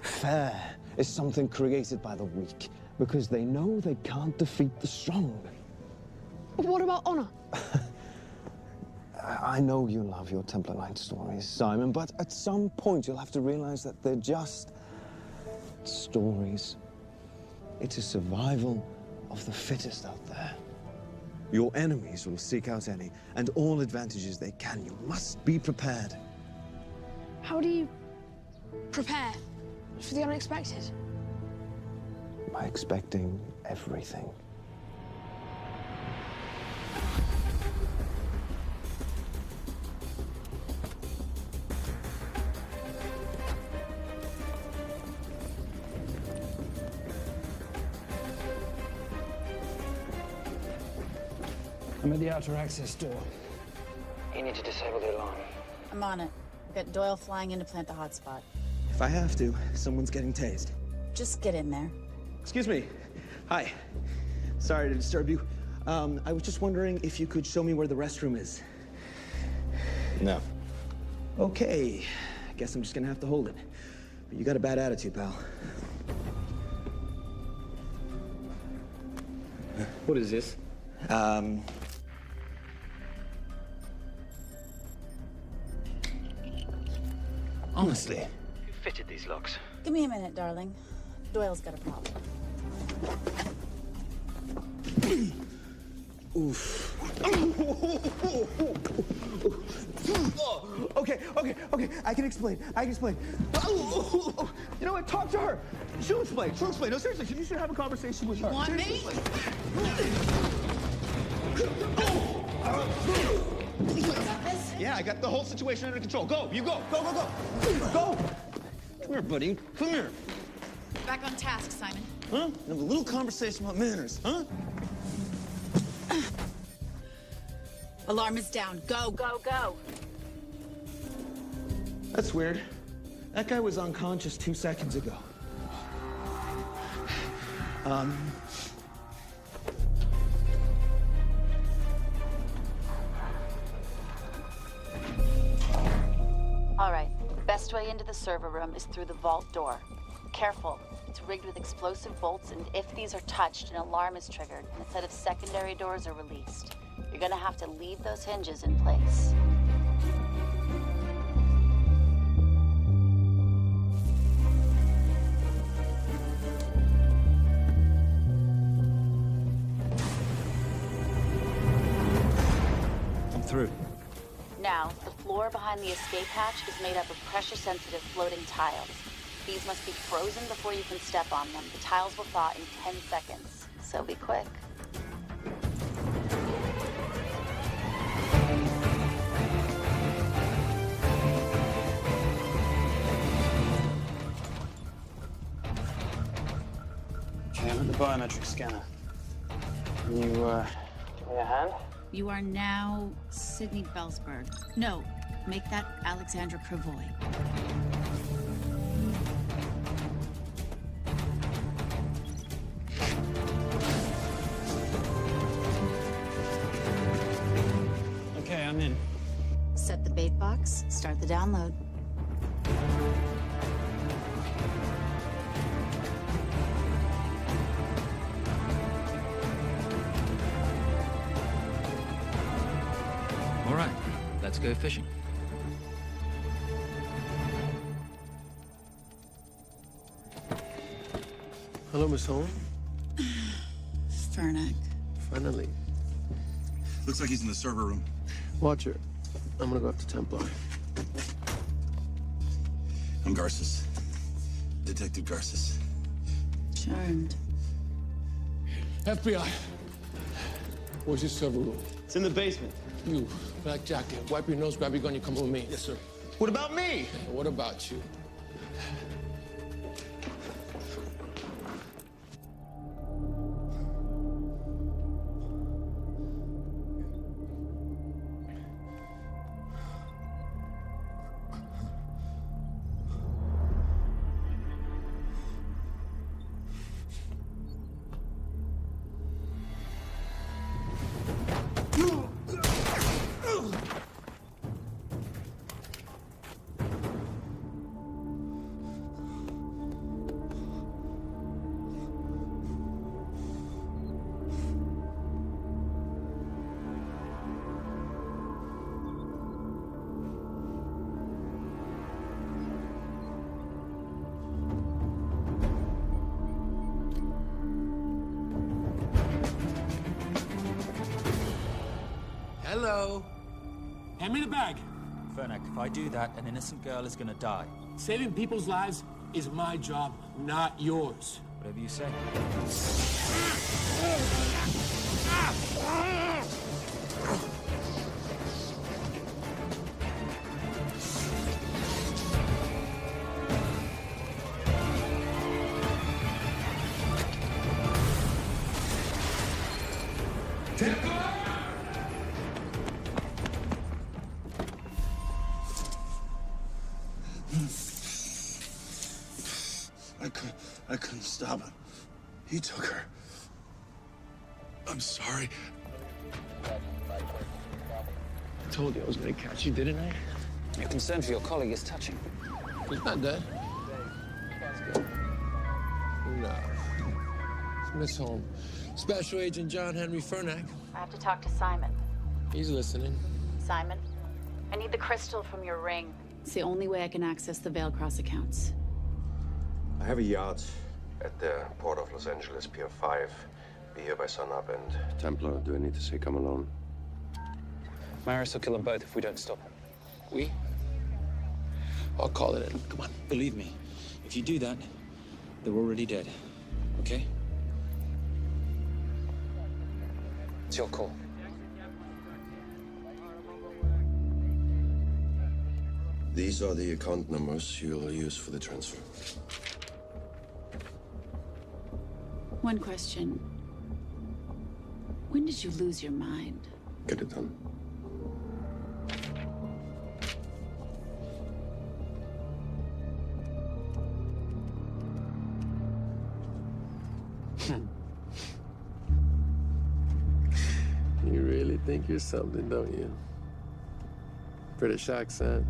Fair is something created by the weak because they know they can't defeat the strong. What about honor? I know you love your Templar Knight stories, Simon, but at some point you'll have to realize that they're just stories. It is survival of the fittest out there. Your enemies will seek out any and all advantages they can. You must be prepared. How do you prepare for the unexpected? By expecting everything. I'm at the outer access door. You need to disable the alarm. I'm on it. We've got Doyle flying in to plant the hotspot. If I have to, someone's getting tased. Just get in there. Excuse me. Hi. Sorry to disturb you. I was just wondering if you could show me where the restroom is. No. Okay. I guess I'm just gonna have to hold it. But you got a bad attitude, pal. What is this? Honestly. Who fitted these locks? Give me a minute, darling. Doyle's got a problem. Oof. Okay. I can explain. You know what? Talk to her. She'll explain. No, seriously, you should have a conversation with her. You want me? Yeah, I got the whole situation under control. Go, you go. Go. Go. Come here, buddy. Come here. Back on task, Simon. Huh? Have a little conversation about manners, huh? Alarm is down. Go. That's weird. That guy was unconscious 2 seconds ago. All right. Best way into the server room is through the vault door. Careful. It's rigged with explosive bolts, and if these are touched, an alarm is triggered, and a set of secondary doors are released. You're gonna have to leave those hinges in place. I'm through. Now, the floor behind the escape hatch is made up of pressure-sensitive floating tiles. These must be frozen before you can step on them. The tiles will thaw in 10 seconds, so be quick. Okay, I'm at the biometric scanner. Can you, give me a hand? You are now Sydney Bellsberg. No, make that Alexandra Cravoy. Okay, I'm in. Set the bait box, start the download. All right, let's go fishing. Hello, Miss Holmes. Fernick. Finally. Looks like he's in the server room. Watcher, I'm gonna go up to Templar. I'm Garces. Detective Garces. Charmed. FBI. Where's your server room? It's in the basement. You, black jacket, wipe your nose, grab your gun, you come with me. Yes, sir. What about me? What about you? Hello. Hand me the bag. Fernick, if I do that, an innocent girl is gonna die. Saving people's lives is my job, not yours. Whatever you say. Albert. He took her. I'm sorry. I told you I was gonna catch you, didn't I? Your concern for your colleague is touching. He's not dead. No. It's Miss Holmes. Special Agent John Henry Fernack. I have to talk to Simon. He's listening. Simon, I need the crystal from your ring. It's the only way I can access the Veilcross accounts. I have a yacht at the port of Los Angeles, Pier 5. Be here by sunup, and Templar, do I need to say come alone? Maris will kill them both if we don't stop him. We? I'll call it in. Come on. Believe me, if you do that, they're already dead. Okay? It's your call. These are the account numbers you'll use for the transfer. One question. When did you lose your mind? Get it done. You really think you're something, don't you? British accent,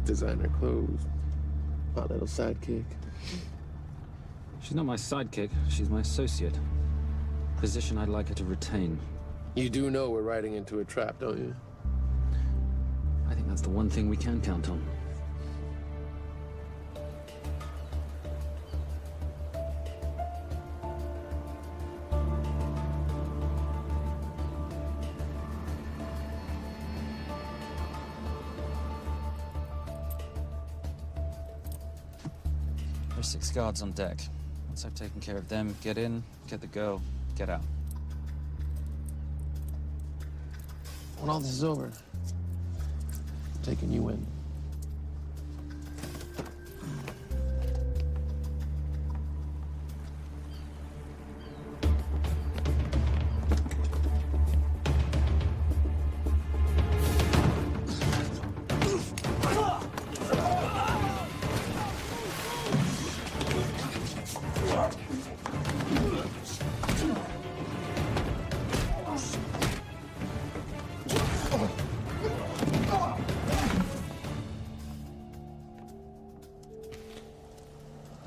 designer clothes, my little sidekick. She's not my sidekick. She's my associate. Position I'd like her to retain. You do know we're riding into a trap, don't you? I think that's the one thing we can count on. There's 6 guards on deck. Once I've taken care of them, get in, get the girl, get out. When all this is over, I'm taking you in.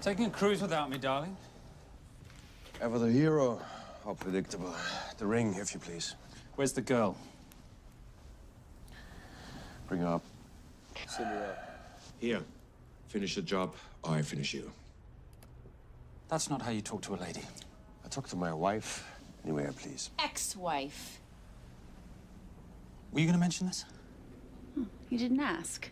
Taking a cruise without me, darling? Ever the hero? How predictable. The ring, if you please. Where's the girl? Bring her up. Send her up. Here. Finish the job, or I finish you. That's not how you talk to a lady. I talk to my wife anywhere, please. Ex-wife. Were you gonna mention this? You didn't ask.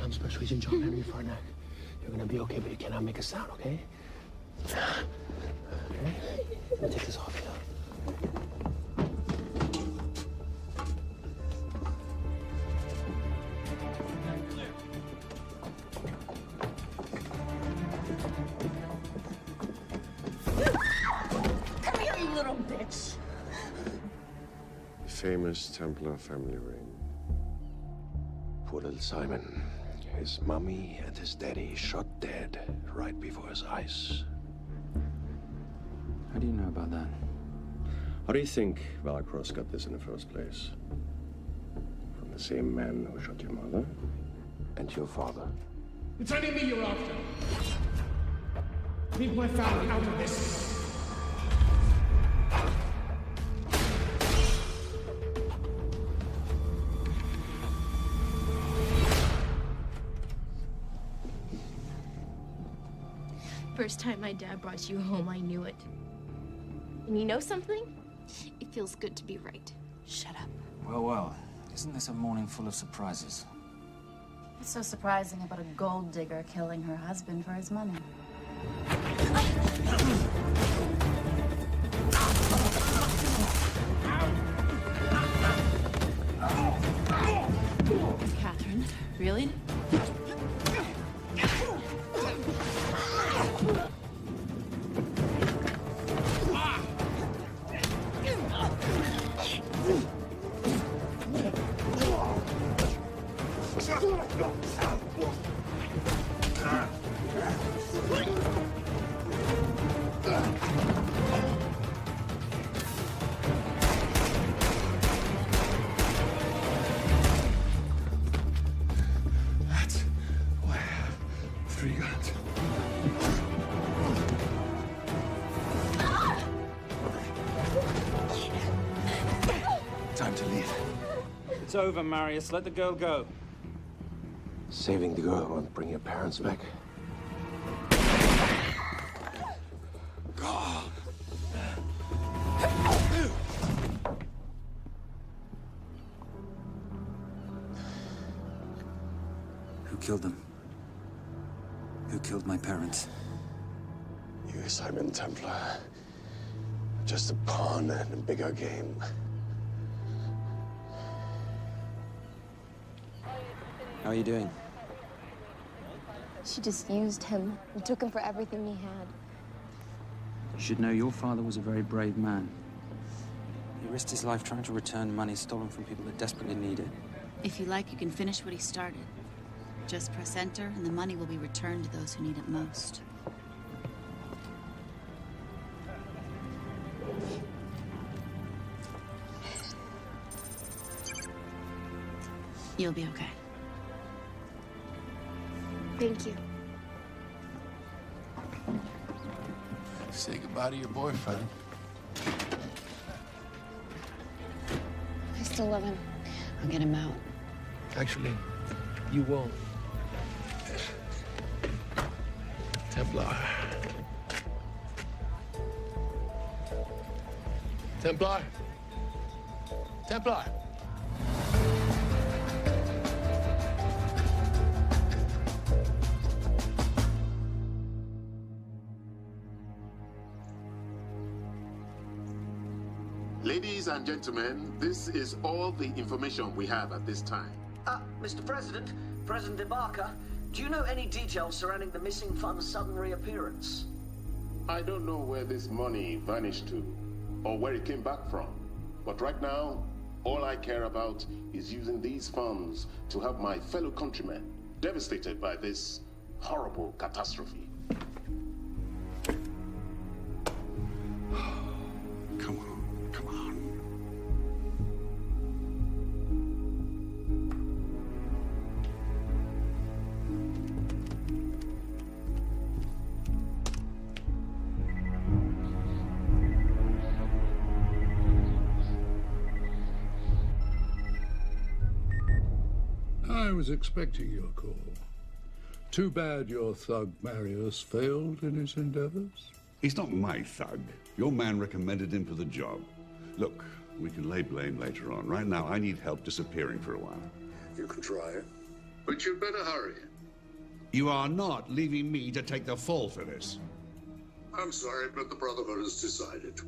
I'm Special Agent John Henry Fernack. You're gonna be okay, but you cannot make a sound, okay? Okay? Let me take this off you. Come here, you little bitch. The famous Templar family ring. Poor little Simon. His mummy and his daddy shot dead right before his eyes. How do you know about that? How do you think Veilcross got this in the first place? From the same man who shot your mother and your father. It's only me you're after. Leave my family out of this. First time my dad brought you home, I knew it. And you know something? It feels good to be right. Shut up. Well, well. Isn't this a morning full of surprises? What's so surprising about a gold digger killing her husband for his money? Catherine, really? It's over, Marius. Let the girl go. Saving the girl won't bring your parents back. Who killed them? Who killed my parents? You, Simon Templar. Just a pawn in a bigger game. How are you doing? She just used him and took him for everything he had. You should know your father was a very brave man. He risked his life trying to return money stolen from people that desperately need it. If you like, you can finish what he started. Just press enter, and the money will be returned to those who need it most. You'll be okay. Thank you. Say goodbye to your boyfriend. I still love him. I'll get him out. Actually, you won't. Templar. Templar. Templar. Ladies and gentlemen, this is all the information we have at this time. Mr. President, President Ibaka, do you know any details surrounding the missing fund's sudden reappearance? I don't know where this money vanished to, or where it came back from. But right now, all I care about is using these funds to help my fellow countrymen devastated by this horrible catastrophe. I was expecting your call. Too bad your thug Marius failed in his endeavors. He's not my thug. Your man recommended him for the job. Look, we can lay blame later on. Right now, I need help disappearing for a while. You can try it, but you'd better hurry. You are not leaving me to take the fall for this. I'm sorry, but the Brotherhood has decided.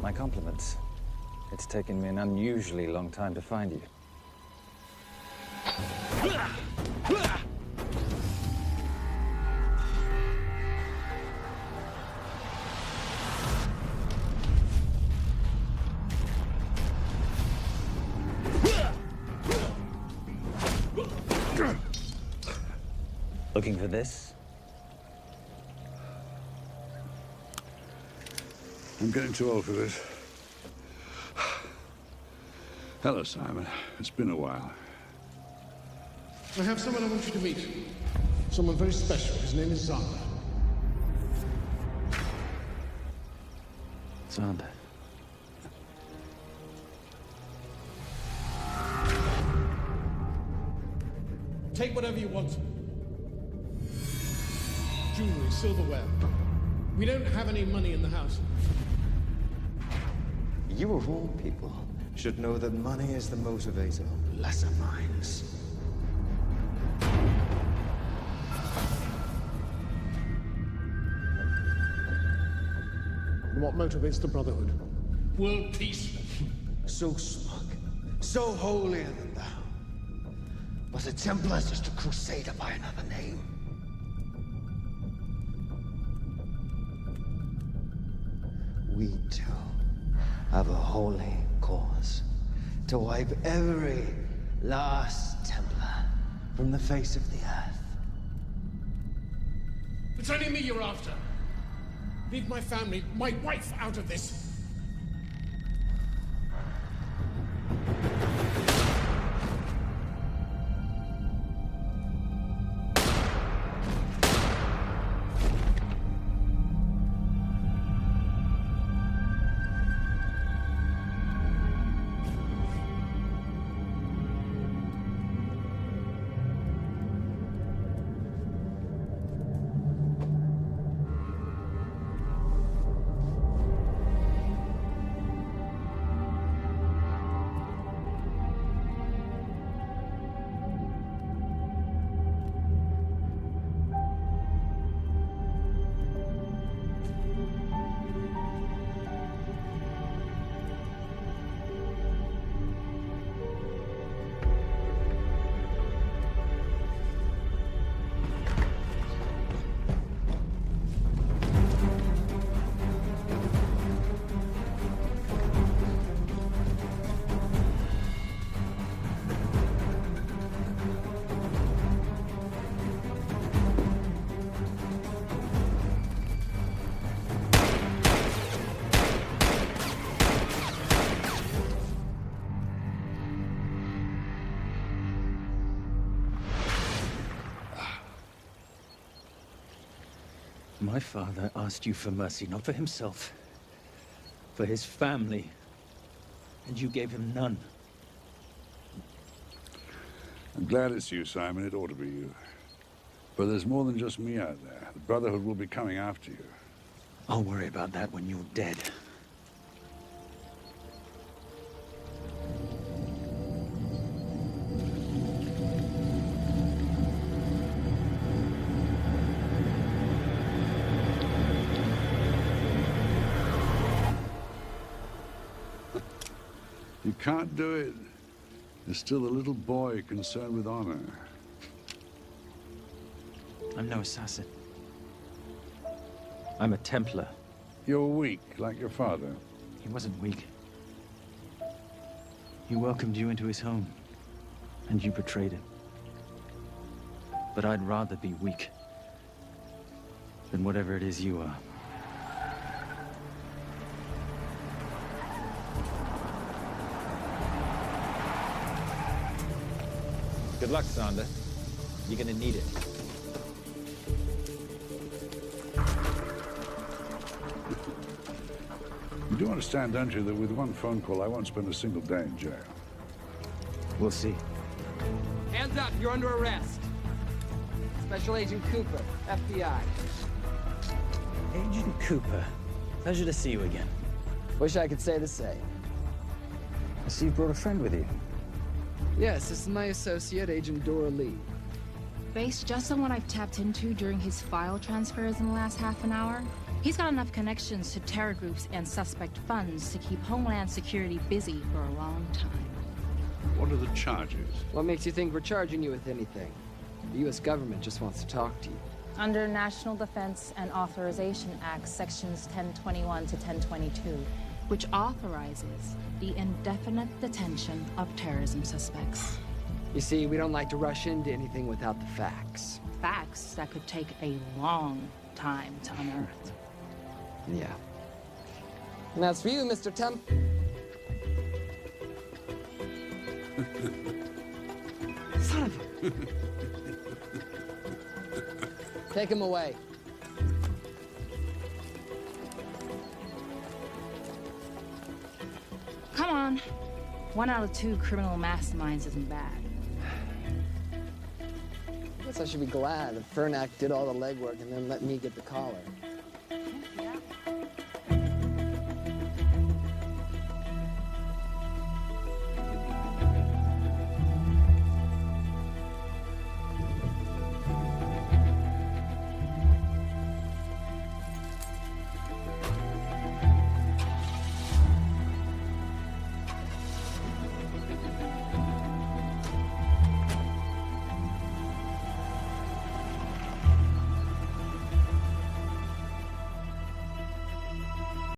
My compliments. It's taken me an unusually long time to find you. Looking for this? I'm getting too old for this. Hello, Simon. It's been a while. I have someone I want you to meet. Someone very special. His name is Xander. Xander. Take whatever you want. Jewelry, silverware. We don't have any money in the house. You of all people should know that money is the motivator of lesser minds. What motivates the Brotherhood? World peace. So smug. so holier than thou. But the Templars just a crusader by another name. We too have a holy cause to wipe every last Templar from the face of the earth. It's only me you're after. Leave my family, my wife, out of this. My father asked you for mercy, not for himself, for his family, and you gave him none. I'm glad it's you, Simon. It ought to be you. But there's more than just me out there. The Brotherhood will be coming after you. I'll worry about that when you're dead. You can't do it. There's still a little boy concerned with honor. I'm no assassin. I'm a Templar. You're weak, like your father. He wasn't weak. He welcomed you into his home, and you betrayed him. But I'd rather be weak than whatever it is you are. Good luck, Sander. You're gonna need it. You do understand, don't you, that with one phone call, I won't spend a single day in jail. We'll see. Hands up, you're under arrest. Special Agent Cooper, FBI. Agent Cooper, pleasure to see you again. Wish I could say the same. I see you brought a friend with you. Yes, this is my associate, Agent Dora Lee. Based just on what I've tapped into during his file transfers in the last half an hour, he's got enough connections to terror groups and suspect funds to keep Homeland Security busy for a long time. What are the charges? What makes you think we're charging you with anything? The U.S. government just wants to talk to you. Under National Defense and Authorization Act, Sections 1021 to 1022, which authorizes the indefinite detention of terrorism suspects. You see, we don't like to rush into anything without the facts. Facts that could take a long time to unearth. Yeah. And that's for you, Mr. Temp. Son of a... Take him away. Come on. 1 out of 2 criminal masterminds isn't bad. I guess I should be glad that Fernak did all the legwork and then let me get the collar.